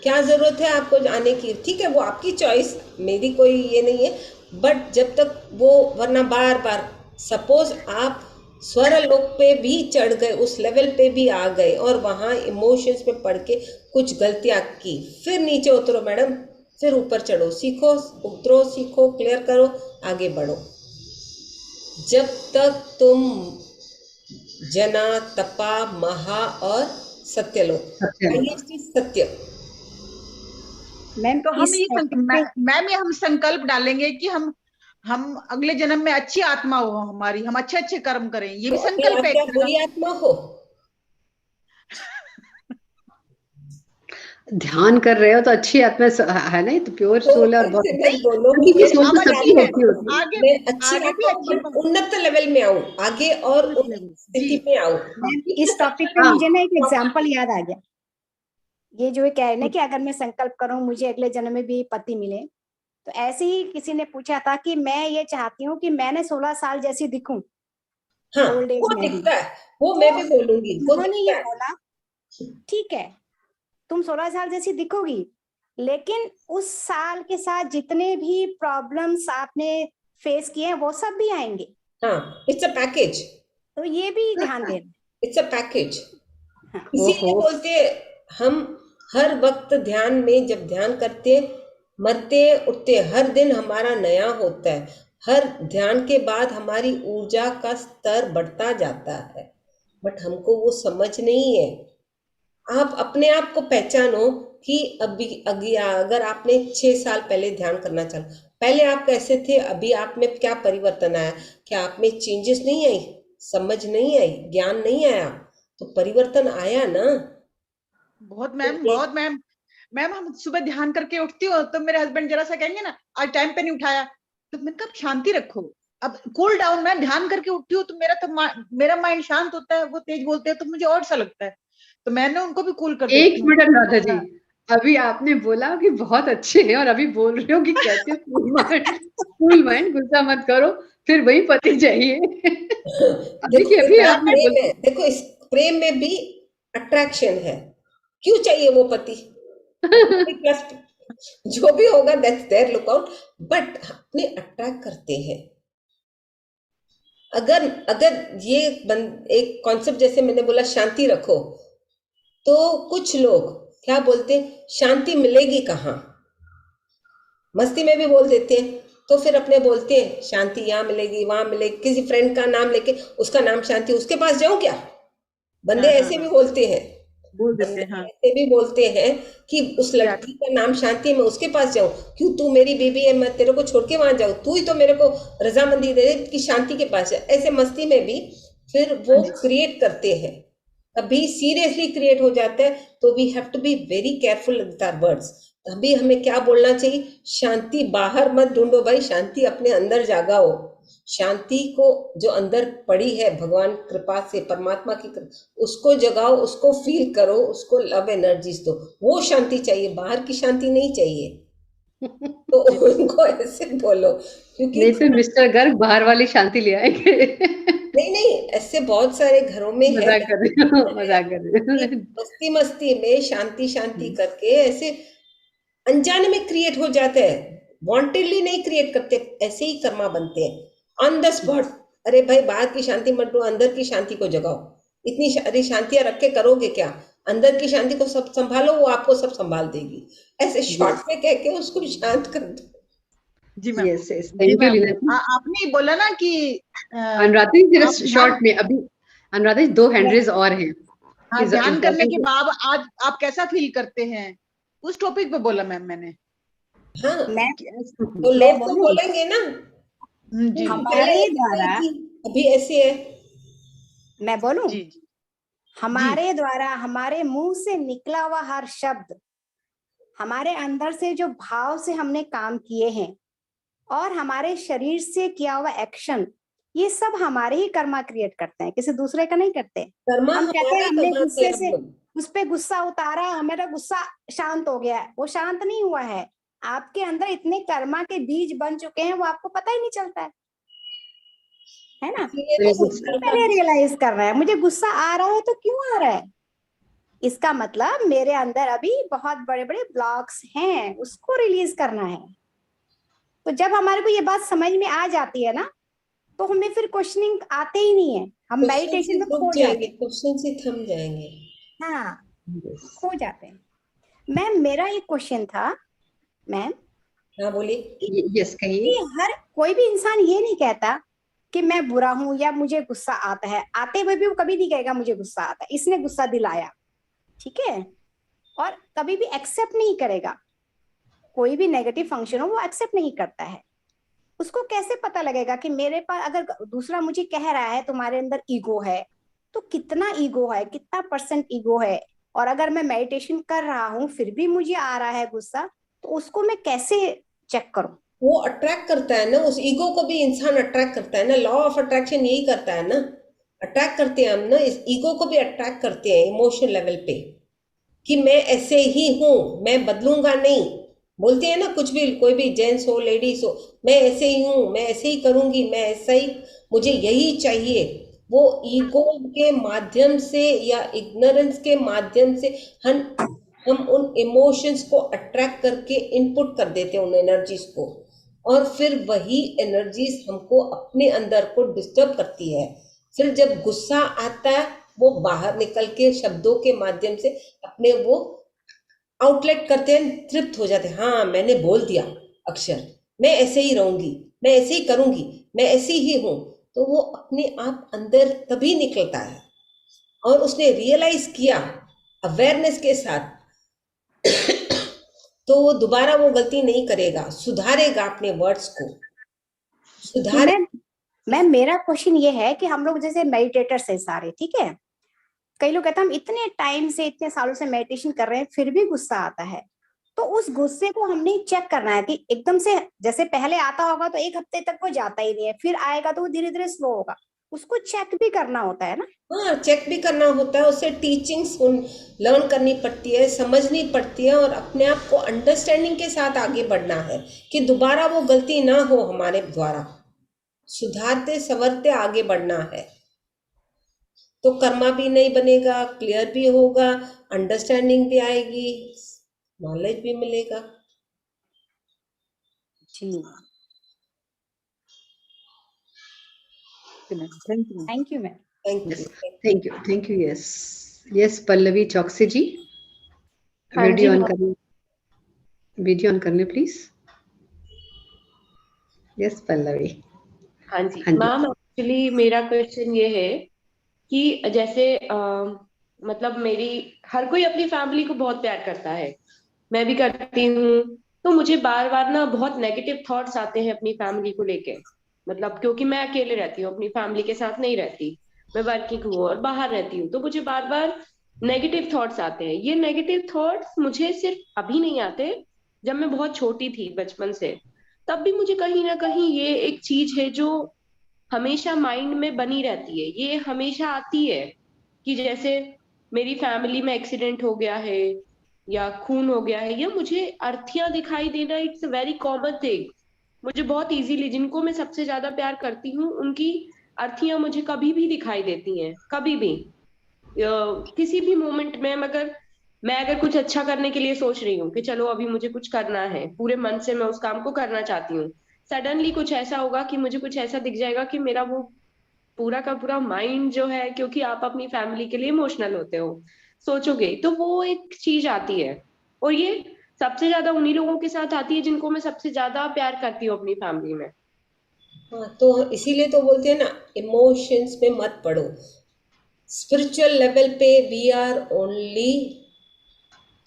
क्या जरूरत है आपको आने की? ठीक है, वो आपकी चॉइस, मेरी कोई ये नहीं है, बट जब तक वो, वरना बार बार सपोज आप स्वर लोक पे भी चढ़ गए, उस लेवल पे भी आ गए और वहां इमोशंस में पढ़ के कुछ गलतियां की, फिर नीचे उतरो मैडम, फिर ऊपर चढ़ो, सीखो, उतरो, सीखो, क्लियर करो, आगे बढ़ो। जब तक तुम जना तपा महा और सत्यलोक, सत्य। मैम तो हम संकल्प डालेंगे कि हम अगले जन्म में अच्छी आत्मा हो हमारी, हम अच्छे अच्छे कर्म करें, ये भी संकल्प है। क्या बुरी आत्मा हो? ध्यान कर रहे हो तो अच्छी आत्मा है ना, तो प्योर सोल है और बहुत उन्नत लेवल में आऊं, आगे और स्थिति में आऊं। इस टॉपिक पे मुझे ना एक एग्जांपल याद आ गया। ये जो कह रहे ना कि अगर मैं संकल्प करूं मुझे अगले जन्म में भी पति मिले, तो ऐसे ही किसी ने पूछा था कि मैं ये चाहती हूँ कि मैंने 16 साल जैसी दिखूं। हाँ, वो दिखता है, वो मैं भी बोलूंगी। उन्होंने ये बोला, ठीक है तुम 16 साल जैसी दिखोगी, लेकिन उस साल के साथ जितने भी प्रॉब्लम्स आपने फेस किए हैं वो सब भी आएंगे। हाँ, इट्स अ पैकेज। तो ये भी ध्यान देना, इट्स अ पैकेज। इसीलिए बोलते हम हर वक्त ध्यान में, जब ध्यान करते, मरते उठते, हर दिन हमारा नया होता है। हर ध्यान के बाद हमारी ऊर्जा का स्तर बढ़ता जाता है, बट हमको वो समझ नहीं है। आप अपने आप को पहचानो कि अभी अगर आपने 6 साल पहले ध्यान करना चाहा, पहले आप कैसे थे, अभी आप में क्या परिवर्तन आया? क्या आप में चेंजेस नहीं आई? समझ नहीं आई? ज्ञान नहीं आया? तो परिवर्तन आया ना। बहुत मैम, बहुत मैम। मैम हम सुबह ध्यान करके उठती हो तो मेरे हस्बैंड जरा सा कहेंगे ना, आज टाइम पे नहीं उठाया, तो मैंने कहा शांति रखो, अब कूल डाउन। मैं ध्यान करके उठती हूँ तो मेरा माइंड शांत होता है, वो तेज बोलते हैं तो मुझे और सा लगता है, तो मैंने उनको भी कूल कर दिया। एक मिनट राधा जी, अभी आपने बोला कि बहुत अच्छे हैं और अभी बोल रहे हो कि कैसे कूल माइंड, गुस्सा मत करो, फिर वही पति चाहिए। अभी देखो के अभी कितना आपने प्रेम बोला। है, देखो इस प्रेम में भी अट्रैक्शन है, क्यों चाहिए वो पति? प्लस जो भी होगा that's their look out, but अपने अट्रैक्ट करते हैं। अगर अगर ये एक कॉन्सेप्ट जैसे मैंने बोला शांति रखो, तो कुछ लोग क्या बोलते हैं, शांति मिलेगी कहाँ, मस्ती में भी बोल देते हैं, तो फिर अपने बोलते हैं शांति यहाँ मिलेगी वहां मिलेगी, किसी फ्रेंड का नाम लेके उसका नाम शांति, उसके पास जाऊं क्या? बंदे हाँ, ऐसे भी बोलते हैं, बोल देते बंदे हैं, हाँ। ऐसे भी बोलते हैं कि उस क्या? लड़की का नाम शांति है, मैं उसके पास जाऊं क्यों? तू मेरी बीबी है, मैं तेरे को छोड़ के वहां जाऊं, तू ही तो मेरे को रजामंदी दे दे कि शांति के पास है। ऐसे मस्ती में भी फिर वो क्रिएट करते हैं, कभी सीरियसली क्रिएट हो जाता है, तो we have to be very careful with our words. तभी हमें क्या बोलना चाहिए, शांति बाहर मत ढूंढो भाई, शांति अपने अंदर जागाओ। शांति को जो अंदर पड़ी है भगवान कृपा से, परमात्मा की कृपा, उसको जगाओ, उसको फील करो, उसको लव एनर्जीज दो, वो शांति चाहिए, बाहर की शांति नहीं चाहिए। तो उनको ऐसे बोलो, क्योंकि नहीं तो मिस्टर गर्ग बाहर वाली शांति ले आएंगे। नहीं, ऐसे बहुत सारे घरों में है, मजाक कर रही हूँ, मजाक कर रही हूँ। मस्ती मस्ती में शांति शांति करके ऐसे अनजाने में क्रिएट हो जाते हैं, वांटेडली नहीं क्रिएट करते, ऐसे ही कर्मा बनते हैं ऑन द स्पॉट। अरे भाई बाहर की शांति मत लो, अंदर की शांति को जगाओ। इतनी सारी शांतियां रख के करोगे क्या? अंदर की शांति को सब संभालो, वो आपको सब संभाल देगी। ऐसे शॉर्ट में कह के उसको शांत कर दो। जी मैम, यस यस, जी थैंक यू मैम। लीना। आपने बोला ना कि अनुराधा जी जरा आप शॉर्ट में, अभी अनुराधा जी 2 हैंड रेज और हैं। हाँ, Is ध्यान करने important के बाद आज आप कैसा फील करते हैं, उस टॉपिक पे बोला मैम मैंने। हाँ, मैं तो मैं लोग तो बोलूं, बोलेंगे ना जी पहले हमारे ऐसे द्वारा, नहीं थी, अभी ऐसे है। मैं बोलूं, जी हमारे द्वारा, हमारे मुंह से निकला हुआ हर शब्द, हमारे अंदर से जो भाव से हमने काम किए हैं और हमारे शरीर से किया हुआ एक्शन, ये सब हमारे ही कर्मा क्रिएट करते हैं, किसी दूसरे का नहीं करते। कर्मा हम कहते हमारा हैं ही हमने कमाते हैं गुस्से से हम लोग। उस पे गुस्सा उतारा, हमारा गुस्सा शांत हो गया है, वो शांत नहीं हुआ है। आपके अंदर इतने कर्मा के बीज बन चुके हैं, वो आपको पता ही नहीं चलता है ना? इसीलिए तो तो उसको पहले रियलाइज कर रहा है, मुझे गुस्सा आ रहा है तो क्यों आ रहा है, इसका मतलब मेरे अंदर अभी बहुत बड़े बड़े ब्लॉक्स हैं, उसको रिलीज करना है। तो जब हमारे को ये बात समझ में आ जाती है ना, तो हमें फिर क्वेश्चनिंग आते ही नहीं है, हम क्वेश्चन से मेडिटेशन में रुक खो जाते जाएंगे, हैं। क्वेश्चन से थम जाएंगे। हाँ, खो जाते हैं। मैम मेरा एक क्वेश्चन था मैम, हाँ बोलिए। यस कहिए। कि हर कोई भी इंसान ये नहीं कहता कि मैं बुरा हूं या मुझे गुस्सा आता है, आते हुए भी वो कभी नहीं कहेगा मुझे गुस्सा आता है, इसने गुस्सा दिलाया, ठीक है, और कभी भी एक्सेप्ट नहीं करेगा, कोई भी नेगेटिव फंक्शन हो वो एक्सेप्ट नहीं करता है। उसको कैसे पता लगेगा कि मेरे पास, अगर दूसरा मुझे कह रहा है तुम्हारे अंदर ईगो है, तो कितना ईगो है, कितना % ईगो है, और अगर मैं मेडिटेशन कर रहा हूँ फिर भी मुझे आ रहा है गुस्सा, तो उसको मैं कैसे चेक करूं? वो अट्रैक्ट करता है ना, उस ईगो को भी इंसान अट्रैक्ट करता है ना, लॉ ऑफ अट्रैक्शन यही करता है ना, अट्रैक्ट करते हैं हम ना, इस ईगो को भी अट्रैक्ट करते हैं इमोशन लेवल पे, कि मैं ऐसे ही हूं, मैं बदलूंगा नहीं। बोलते हैं ना कुछ भी, कोई भी जेंट्स हो लेडीज हो, मैं ऐसे ही हूं, मैं ऐसे ही करूंगी, मैं ऐसा ही, मुझे यही चाहिए। वो ईगो के माध्यम से या इग्नोरेंस के माध्यम से हम उन इमोशंस को अट्रैक्ट करके इनपुट कर देते हैं उन एनर्जीज को, और फिर वही एनर्जीज हमको अपने अंदर को डिस्टर्ब करती है। फिर जब गुस्सा आता है, वो बाहर निकल के शब्दों के माध्यम से अपने वो आउटलेट करते हैं, तृप्त हो जाते हैं, हाँ मैंने बोल दिया अक्षर, मैं ऐसे ही रहूंगी, मैं ऐसे ही करूंगी, मैं ऐसी ही हूं। तो वो अपने आप अंदर तभी निकलता है, और उसने रियलाइज किया अवेयरनेस के साथ, तो वो दोबारा वो गलती नहीं करेगा, सुधारेगा अपने वर्ड्स को, सुधारे। मैम मेरा क्वेश्चन ये है कि हम लोग जैसे मेडिटेटर्स है सारे, ठीक है, कई लोग कहते हैं हम इतने टाइम से, इतने सालों से मेडिटेशन कर रहे हैं फिर भी गुस्सा आता है, तो उस गुस्से को हमने चेक करना है कि एकदम से जैसे पहले आता होगा तो 1 हफ्ते तक वो जाता ही नहीं है, फिर आएगा तो वो धीरे धीरे स्लो होगा, उसको चेक भी करना होता है ना। हाँ, चेक भी करना होता है, उससे टीचिंग्स लर्न करनी पड़ती है, समझनी पड़ती है, और अपने आप को अंडरस्टैंडिंग के साथ आगे बढ़ना है कि दोबारा वो गलती ना हो हमारे द्वारा, सुधारते संवरते आगे बढ़ना है। तो कर्मा भी नहीं बनेगा, क्लियर भी होगा, अंडरस्टैंडिंग भी आएगी, नॉलेज भी मिलेगा। जी thank you. Thank you ma'am. Thank Yes. You. Thank you. Yes. Yes, Pallavi Choksi ji. हाँ जी वीडियो ऑन करने प्लीज। यस पल्लवी। हाँ जी हाँ जी। मैम, एक्चुअली मेरा क्वेश्चन ये है कि जैसे मतलब मेरी हर कोई अपनी फैमिली को बहुत प्यार करता है, मैं भी करती हूँ। तो मुझे बार बार ना बहुत नेगेटिव थॉट्स आते हैं अपनी फैमिली को लेके, मतलब क्योंकि मैं अकेले रहती हूँ, अपनी फैमिली के साथ नहीं रहती, मैं वर्किंग हूँ और बाहर रहती हूँ, तो मुझे बार बार नेगेटिव थॉट्स आते हैं। ये नेगेटिव थॉट्स मुझे सिर्फ अभी नहीं आते, जब मैं बहुत छोटी थी बचपन से, तब भी मुझे कहीं ना कहीं ये एक चीज है जो हमेशा माइंड में बनी रहती है, ये हमेशा आती है कि जैसे मेरी फैमिली में एक्सीडेंट हो गया है या खून हो गया है, या मुझे अर्थियां दिखाई देना, it's a very common thing. मुझे बहुत इजीली, जिनको मैं सबसे ज्यादा प्यार करती हूँ उनकी अर्थियां मुझे कभी भी दिखाई देती हैं, कभी भी किसी भी मोमेंट में। मगर मैं अगर कुछ अच्छा करने के लिए सोच रही हूँ कि चलो अभी मुझे कुछ करना है, पूरे मन से मैं उस काम को करना चाहती हूँ, सडनली कुछ ऐसा होगा कि मुझे कुछ ऐसा दिख जाएगा कि मेरा वो पूरा का पूरा माइंड जो है, क्योंकि आप अपनी फैमिली के लिए इमोशनल होते हो, सोचोगे, तो वो एक चीज आती है। और ये सबसे ज्यादा उन्हीं लोगों के साथ आती है जिनको मैं सबसे ज्यादा प्यार करती हूँ अपनी फैमिली में। हाँ, तो इसीलिए तो बोलते हैं ना, इमोशंस में मत पड़ो। स्पिरिचुअल लेवल पे we are only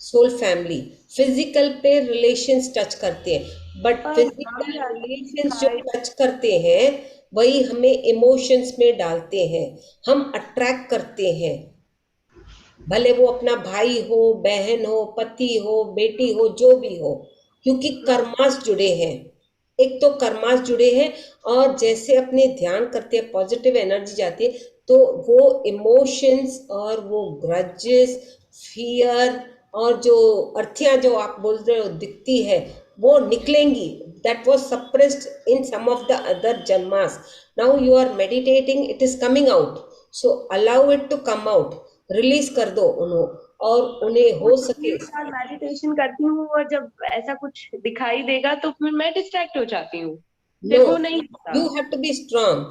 soul family, physical पे रिलेशंस टच करते हैं, बट पर फिजिकल रिलेशंस जो टच करते हैं वही हमें इमोशंस में डालते हैं, हम अट्रैक्ट करते हैं, भले वो अपना भाई हो, बहन हो, पति हो, बेटी हो, जो भी हो, क्योंकि कर्मास जुड़े हैं। एक तो कर्मास जुड़े हैं, और जैसे अपने ध्यान करते हैं पॉजिटिव एनर्जी जाती है, तो वो इमोशंस और वो ग्रजेस, फियर और जो अर्थियां जो आप बोल रहे हो दिखती है, वो निकलेंगी। That was suppressed in some of the other janmas, now you are meditating, it is coming out, so allow it to come out, release कर दो उन्हों, और उन्हें हो सके। मेडिटेशन करती हूँ और जब ऐसा कुछ दिखाई देगा तो फिर मैं डिस्ट्रैक्ट हो जाती हूँ, फिर नो, वो नहीं होता। You have to be strong,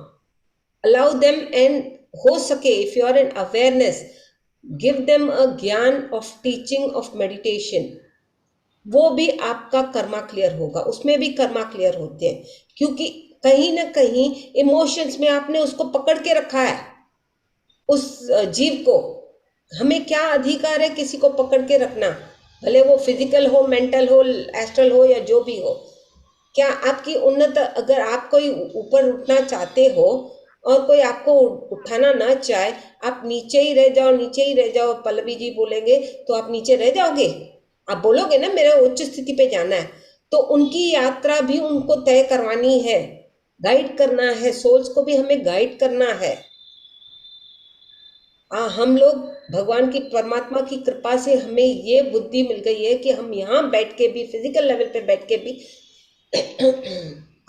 allow them, and हो सके if you are in awareness, give them a gyan of teaching of meditation, वो भी आपका कर्मा क्लियर होगा, उसमें भी कर्मा क्लियर होते हैं, क्योंकि कहीं ना कहीं इमोशंस में आपने उसको पकड़ के रखा है, उस जीव को। हमें क्या अधिकार है किसी को पकड़ के रखना, भले वो फिजिकल हो, मेंटल हो, एस्ट्रल हो, या जो भी हो। क्या आपकी उन्नत, अगर आप कोई ऊपर उठना चाहते हो और कोई आपको उठाना ना चाहे, आप नीचे ही रह जाओ, नीचे ही रह जाओ, पल्लवी जी बोलेंगे तो आप नीचे रह जाओगे? आप बोलोगे ना मेरा उच्च स्थिति पे जाना है, तो उनकी यात्रा भी उनको तय करवानी है, गाइड करना है, सोल्स को भी हमें गाइड करना है। हम लोग भगवान की, परमात्मा की कृपा से हमें ये बुद्धि मिल गई है कि हम यहाँ बैठ के भी, फिजिकल लेवल पे बैठ के भी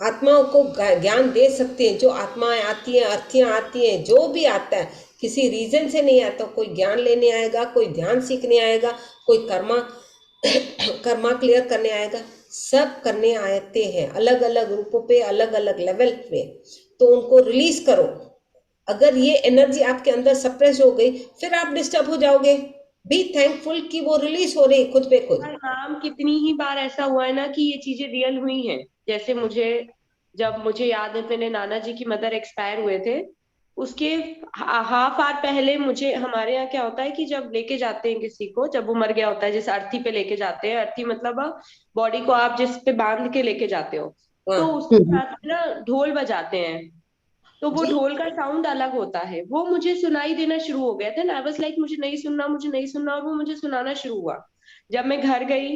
आत्माओं को ज्ञान दे सकते हैं। जो आत्माएं आती हैं, अर्थियां आती हैं, जो भी आता है किसी रीजन से नहीं आता, कोई ज्ञान लेने आएगा, कोई ध्यान सीखने आएगा, कोई कर्मा क्लियर करने आएगा, सब करने आते हैं अलग अलग रूपों पे, अलग अलग लेवल पे। तो उनको रिलीज करो। अगर ये एनर्जी आपके अंदर सप्रेस हो गई, फिर आप डिस्टर्ब हो जाओगे। बी थैंकफुल कि वो रिलीज हो रही खुद पे खुद। नाम कितनी ही बार ऐसा हुआ है ना कि ये चीजें रियल हुई हैं। जैसे जब मुझे याद है, मेरे नाना जी की मदर एक्सपायर हुए थे, उसके हाफ आवर पहले मुझे, हमारे यहाँ क्या होता है कि जब लेके जाते हैं किसी को, जब वो मर गया होता है, जैसे अर्थी पे लेके जाते हैं, अर्थी मतलब बॉडी को आप जिस पे बांध के लेके जाते हो, तो उसके साथ में ना ढोल बजाते हैं, तो वो जी, ढोल का साउंड अलग होता है, वो मुझे सुनाई देना शुरू हो गया था ना। आई वाज लाइक मुझे नहीं सुनना, मुझे नहीं सुनना, और वो मुझे सुनाना शुरू हुआ। जब मैं घर गई,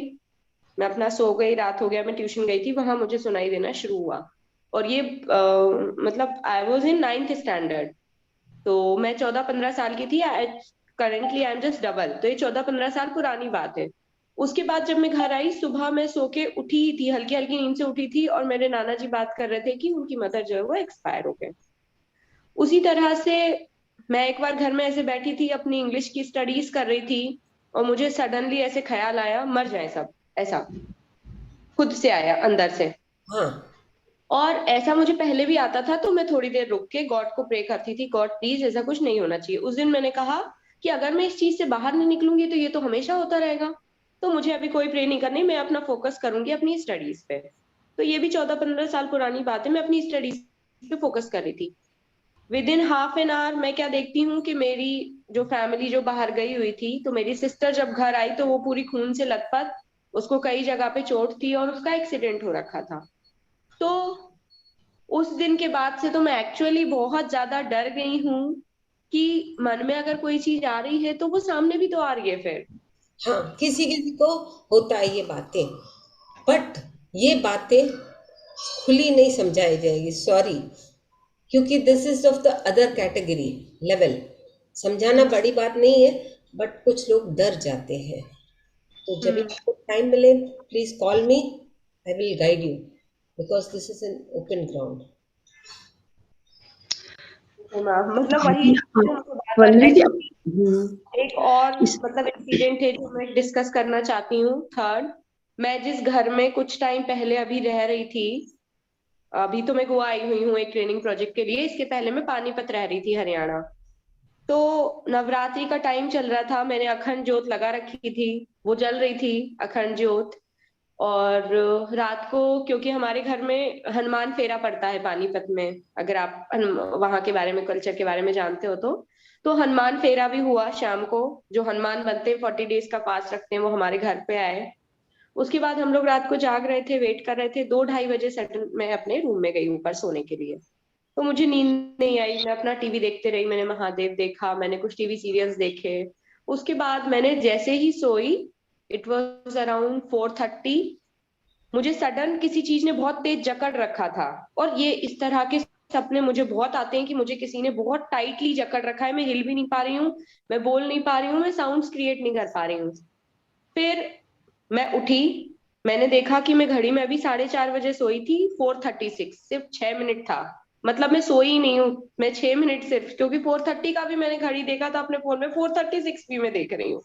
मैं अपना सो गई, रात हो गया, मैं ट्यूशन गई थी, वहां मुझे सुनाई देना शुरू हुआ। और ये मतलब I was in 9th standard, तो मैं 14-15 साल की थी, currently I am just double, तो ये 14-15 साल पुरानी बात है। उसके बाद जब मैं घर आई, सुबह मैं सो के उठी ही थी, हल्की हल्की नींद से उठी थी, और मेरे नाना जी बात कर रहे थे कि उनकी मदर जो है वो एक्सपायर हो गए। उसी तरह से मैं एक बार घर में ऐसे बैठी थी, अपनी इंग्लिश की स्टडीज कर रही थी, और मुझे सडनली ऐसे ख्याल आया मर जाए सब, ऐसा खुद से आया अंदर से। हाँ और ऐसा मुझे पहले भी आता था, तो मैं थोड़ी देर रुक के गॉड को प्रे करती थी, गॉड प्लीज ऐसा कुछ नहीं होना चाहिए। उस दिन मैंने कहा कि अगर मैं इस चीज से बाहर नहीं निकलूंगी तो ये तो हमेशा होता रहेगा, तो मुझे अभी कोई प्रे नहीं करनी, मैं अपना फोकस करूंगी अपनी स्टडीज पे। तो ये भी 14-15 साल पुरानी बात है, मैं अपनी स्टडीज पे फोकस कर रही थी। With in half an hour मैं क्या देखती हूँ कि मेरी जो फैमिली जो बाहर गई हुई थी, तो मेरी सिस्टर जब घर आई तो वो पूरी खून से लथपथ, उसको कई जगह पे चोट थी और उसका एक्सीडेंट हो रखा था। तो उस दिन के बाद से तो मैं एक्चुअली बहुत ज्यादा डर गई हूँ कि मन में अगर कोई चीज आ रही है तो वो सामने भी तो आ रही है फिर। हाँ, किसी किसी को होता है ये बातें, बट ये बातें खुली नहीं समझाई जाएगी, सॉरी, क्योंकि this is of the other category level. समझाना बड़ी बात नहीं है, बट कुछ लोग डर जाते हैं। तो जब भी आपको टाइम मिले, please call me, I will guide you, because this is an open ground. मतलब वही जो मुझे बार बार वंदना जी एक और इस मतलब इंसिडेंट है जो मैं डिस्कस करना चाहती हूँ। थर्ड, मैं जिस घर में कुछ टाइम पहले अभी रह रही थी, अभी तो मैं गोवा आई हुई हूँ एक ट्रेनिंग प्रोजेक्ट के लिए, इसके पहले मैं पानीपत रह रही थी, हरियाणा। तो नवरात्रि का टाइम चल रहा था, मैंने अखंड ज्योत लगा रखी थी, वो जल रही थी अखंड ज्योत। और रात को, क्योंकि हमारे घर में हनुमान फेरा पड़ता है पानीपत में, अगर आप वहां के बारे में, कल्चर के बारे में जानते हो तो हनुमान फेरा भी हुआ शाम को। जो हनुमान बनते हैं 40 डेज का फास्ट रखते हैं, वो हमारे घर पे आए। उसके बाद हम लोग रात को जाग रहे थे, वेट कर रहे थे, 2-2:30 बजे सेटल मैं अपने रूम में गई ऊपर सोने के लिए। तो मुझे नींद नहीं आई, मैं अपना टीवी देखते रही, मैंने महादेव देखा, मैंने कुछ टीवी सीरियल्स देखे। उसके बाद मैंने जैसे ही सोई, इट वॉज अराउंड 4:30, मुझे सडन किसी चीज ने बहुत तेज जकड़ रखा था। और ये इस तरह के सपने मुझे बहुत आते हैं कि मुझे किसी ने बहुत टाइटली जकड़ रखा है, मैं हिल भी नहीं पा रही हूँ, मैं बोल नहीं पा रही हूँ, मैं साउंड्स क्रिएट नहीं कर पा रही हूँ। फिर मैं उठी, मैंने देखा कि मैं घड़ी में अभी 4:30 बजे सोई थी, 4:36, सिर्फ 6 मिनट था। मतलब मैं सोई ही नहीं हूँ, मैं 6 मिनट सिर्फ, क्योंकि 4:30 का भी मैंने घड़ी देखा था अपने फोन में, 4:36 भी मैं देख रही हूँ।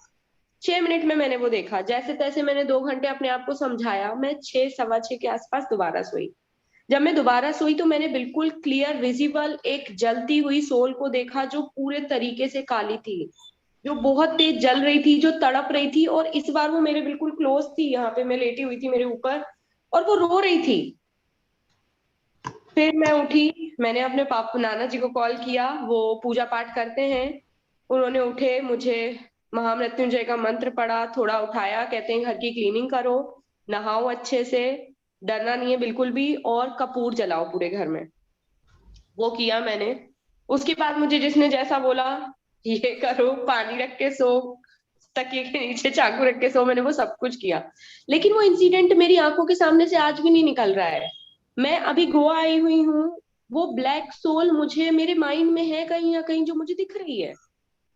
6 मिनट में मैंने वो देखा, जैसे तैसे मैंने 2 घंटे अपने आप को समझाया, मैं 6, 6:15 के आसपास दोबारा सोई। जब मैं दोबारा सोई तो मैंने बिल्कुल क्लियर विजिबल एक जलती हुई सोल को देखा, जो पूरे तरीके से काली थी, जो बहुत तेज जल रही थी, जो तड़प रही थी। और इस बार वो मेरे बिल्कुल क्लोज थी, यहाँ पे मैं लेटी हुई थी मेरे ऊपर, और वो रो रही थी। फिर मैं उठी, मैंने अपने पापा नाना जी को कॉल किया, वो पूजा पाठ करते हैं। उन्होंने उठे, मुझे महामृत्युंजय का मंत्र पढ़ा, थोड़ा उठाया, कहते हैं घर की क्लीनिंग करो, नहाओ अच्छे से, डरना नहीं है बिल्कुल भी, और कपूर जलाओ पूरे घर में। वो किया मैंने। उसके बाद मुझे जिसने जैसा बोला, ये करो, पानी रख के सो, तकिए के नीचे चाकू रख के सो, मैंने वो सब कुछ किया। लेकिन वो इंसिडेंट मेरी आंखों के सामने से आज भी नहीं निकल रहा है। मैं अभी गोवा आई हुई हूँ, वो ब्लैक सोल मुझे मेरे माइंड में है कहीं ना कहीं, जो मुझे दिख रही है।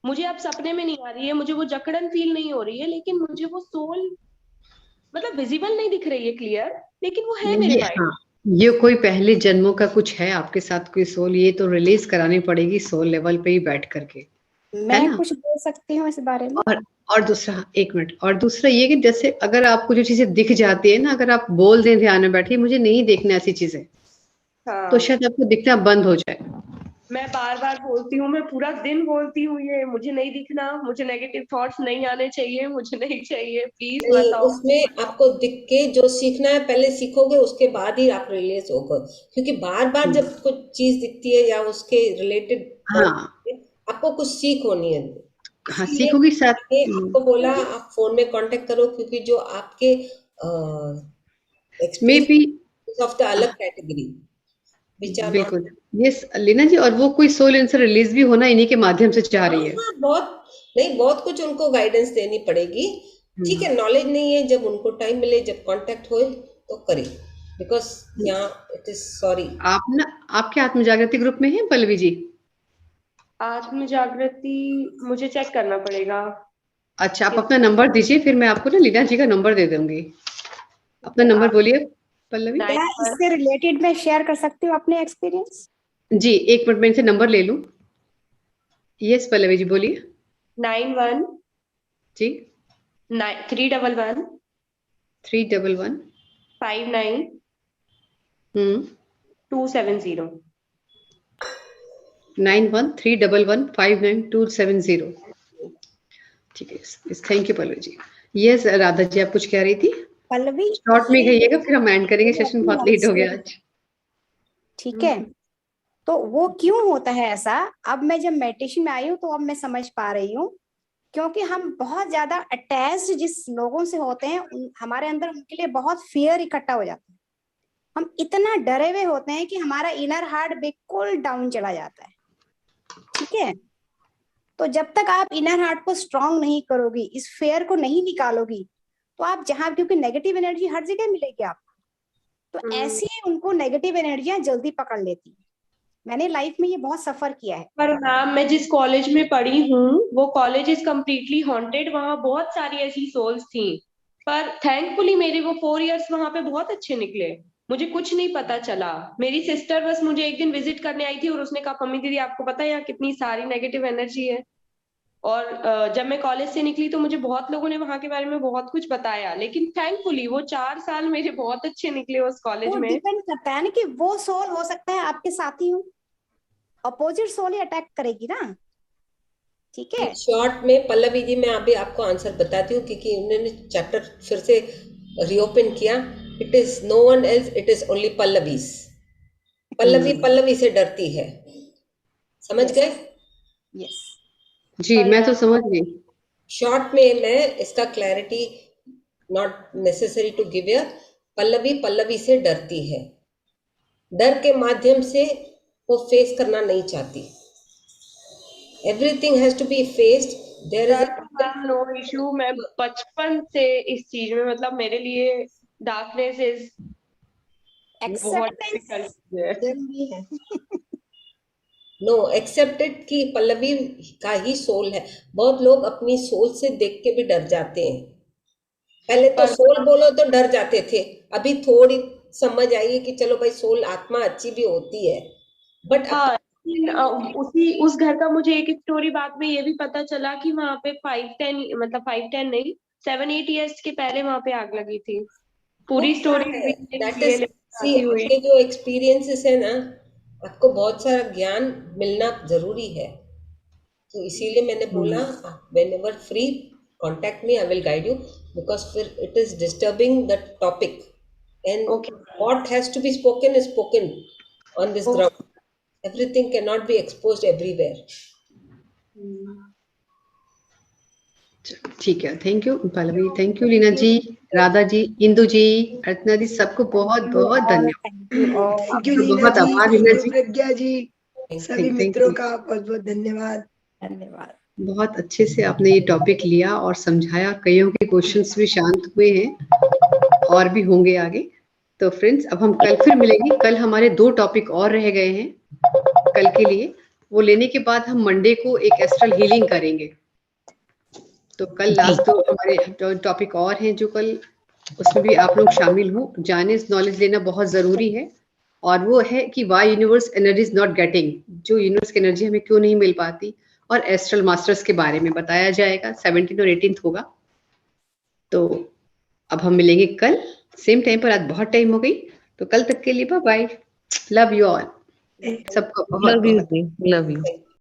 मुझे अब सपने में नहीं आ रही है, मुझे वो जकड़न फील नहीं हो रही है, लेकिन मुझे वो सोल मतलब विजिबल नहीं दिख रही है क्लियर, लेकिन वो है मेरे ये माइंड। हाँ, ये कोई पहले जन्मों का कुछ है आपके साथ, कोई सोल, ये तो रिलीज करानी पड़ेगी सोल लेवल पे ही बैठ करके, है मैं ना। कुछ बोल सकती हूँ इस बारे में? और दूसरा, एक मिनट, और दूसरा ये कि जैसे अगर आपको जो चीजें दिख जाती है ना, अगर आप बोल दें ध्यान में बैठिए मुझे नहीं देखना ऐसी चीजें, तो हाँ, शायद आपको दिखना बंद हो जाए। मैं बार बार बोलती हूँ, मैं पूरा दिन बोलती हूँ, ये मुझे नहीं दिखना, मुझे नेगेटिव थॉट्स नहीं आने चाहिए, मुझे नहीं चाहिए, प्लीज नहीं, बताओ। उसमें आपको दिख के जो सीखना है पहले सीखोगे, उसके बाद ही आप रिलीज होगे। क्योंकि बार बार जब कुछ चीज दिखती है या उसके रिलेटेड हाँ आपको कुछ सीख होनी है, हाँ, इसलिए सीखोगी साथ। मैंने आपको बोला आप फोन में कांटेक्ट करो, क्योंकि जो आपके may be, experience of the अलग कैटेगरी विच आर नॉट। बिल्कुल, यस लीना जी, और वो कोई सोल इनसे रिलीज भी होना इन्हीं के माध्यम से चाह हाँ रही है। हाँ, बहुत नहीं, बहुत कुछ उनको गाइडेंस देनी पड़ेगी। ठीक है, नॉलेज नहीं है, जब उनको टाइम मिले, जब कांटेक्ट होए तो करें, बिकॉज यहाँ इट इज सॉरी। आप ना, आपके आत्म जागृति ग्रुप में है पल्लवी जी? आत्म जागृति मुझे चेक करना पड़ेगा। अच्छा, आप अपना नंबर दीजिए, फिर मैं आपको ना लीना जी का नंबर दे दूंगी। अपना नंबर बोलिए पल्लवी। क्या इससे रिलेटेड मैं शेयर कर सकती हूँ अपने एक्सपीरियंस? जी, एक मिनट में इनसे नंबर ले लूं। यस पल्लवी जी बोलिए। 91 जी 311 311 59 हम्म 270। 9131159270। ठीक है, thank you Pallavi ji. Yes Radha ji, आप कुछ कह रही थी? पल्लवी, शॉर्ट में कहिएगा, फिर हम एंड करेंगे, सेशन अपनी बहुत लाइफ लेट हो गया से, आज। ठीक है? तो वो क्यों होता है ऐसा? अब मैं जब मेडिटेशन में आई हूँ तो अब मैं समझ पा रही हूँ, क्योंकि हम बहुत ज्यादा अटैच्ड जिस लोगों से होते हैं, हमारे अंदर उनके लिए बहुत फियर इकट्ठा हो जाता है। हम इतना डरे हुए होते हैं कि हमारा इनर हार्ट बिल्कुल डाउन चला जाता है, ठीक है? तो जब तक आप इनर हार्ट को स्ट्रांग नहीं करोगी, इस फेयर को नहीं निकालोगी, तो आप जहां, क्योंकि नेगेटिव एनर्जी हर जगह मिलेगी आपको, तो ऐसे ही उनको नेगेटिव एनर्जियां जल्दी पकड़ लेती है। मैंने लाइफ में ये बहुत सफर किया है। पर मैम, मैं जिस कॉलेज में पढ़ी हूँ वो कॉलेज इज कम्प्लीटली हॉन्टेड। वहाँ बहुत सारी ऐसी सोल्स थी, पर थैंकफुली मेरे वो 4 इयर्स वहाँ पे बहुत अच्छे निकले। मुझे कुछ नहीं पता चला। मेरी सिस्टर बस मुझे एक दिन विजिट करने आई थी और उसने कहा मम्मी दीदी आपको पता है यहाँ कितनी सारी नेगेटिव एनर्जी है। और जब मैं कॉलेज से निकली तो मुझे बहुत लोगों ने वहां के बारे में बहुत कुछ बताया, लेकिन थैंकफुली वो 4 साल मेरे बहुत अच्छे निकले उस कॉलेज वो में। डिपेंड करता है ना कि वो सोल हो सकता है आपके साथी हो, अपोजिट सोल ही अटैक करेगी ना, ठीक है? शॉर्ट में पल्लवी जी मैं अभी आपको आंसर बताती हूँ, क्योंकि उन्होंने चैप्टर फिर से रीओपन किया। It is no one else, it is only Pallavi's. Pallavi Pallavi से डरती है, समझ गए? यस। जी मैं तो समझ गई। शॉर्ट में मैं इसका clarity not necessary to give you. Pallavi Pallavi से डरती है, डर के माध्यम से वो फेस करना नहीं चाहती। Everything has to be faced. There is no issue. मैं बचपन से इस चीज में, मतलब मेरे लिए डार्कनेस इज बहुत एक्सेप्टेंस डिफिकल्ट है। जरूरी है। नो एक्सेप्टेड कि पल्लवी का ही सोल है। बहुत लोग अपनी सोल से देख के भी डर जाते हैं। पहले तो सोल बोलो तो डर जाते थे, अभी थोड़ी समझ आई है कि चलो भाई सोल आत्मा अच्छी भी होती है। बट हाँ, उस घर का मुझे एक स्टोरी बाद में ये भी पता चला कि वहां पे 5-10, मतलब 5-10 नहीं, 7-8 ईयर्स के पहले वहां पे आग लगी थी। पूरी स्टोरी दैट इज सी, आपके जो एक्सपीरियंसेस है ना, आपको बहुत सारा ज्ञान मिलना जरूरी है। तो इसीलिए मैंने बोला whenever free contact me, I will guide you, because फिर it is disturbing the topic and what has to be spoken is spoken on this ground. Everything cannot be exposed everywhere. ठीक है, thank you Pallavi, thank you Leena ji, Radha ji, Indu ji, Archana ji, सबको बहुत बहुत धन्यवाद। Thank you Leena बहुत जी, आभार thank Leena you जी, प्रज्ञा जी, सभी थैंक मित्रों यू। का बहुत बहुत धन्यवाद। धन्यवाद। बहुत अच्छे से आपने ये टॉपिक लिया और समझाया, कईयों के क्वेश्चंस भी शांत हुए हैं और भी होंगे आगे। तो फ्रेंड्स, अब हम कल फिर मिलेंगे। कल हमारे 2 टॉपिक और रह गए हैं कल के लिए, वो लेने के बाद हम मंडे को एक एस्ट्रल हीलिंग करेंगे। तो कल लास्ट 2 हमारे टॉपिक और हैं जो कल, उसमें भी आप लोग शामिल हो, जाने, नॉलेज लेना बहुत जरूरी है। और वो है कि why universe energy is not getting, जो यूनिवर्स की एनर्जी हमें क्यों नहीं मिल पाती, और एस्ट्रल मास्टर्स के बारे में बताया जाएगा। 17 और 18 होगा। तो अब हम मिलेंगे कल सेम टाइम पर। आज बहुत टाइम हो गई, तो कल तक के लिए bye bye. Love you all, सबको बहुत बहुत लव यू।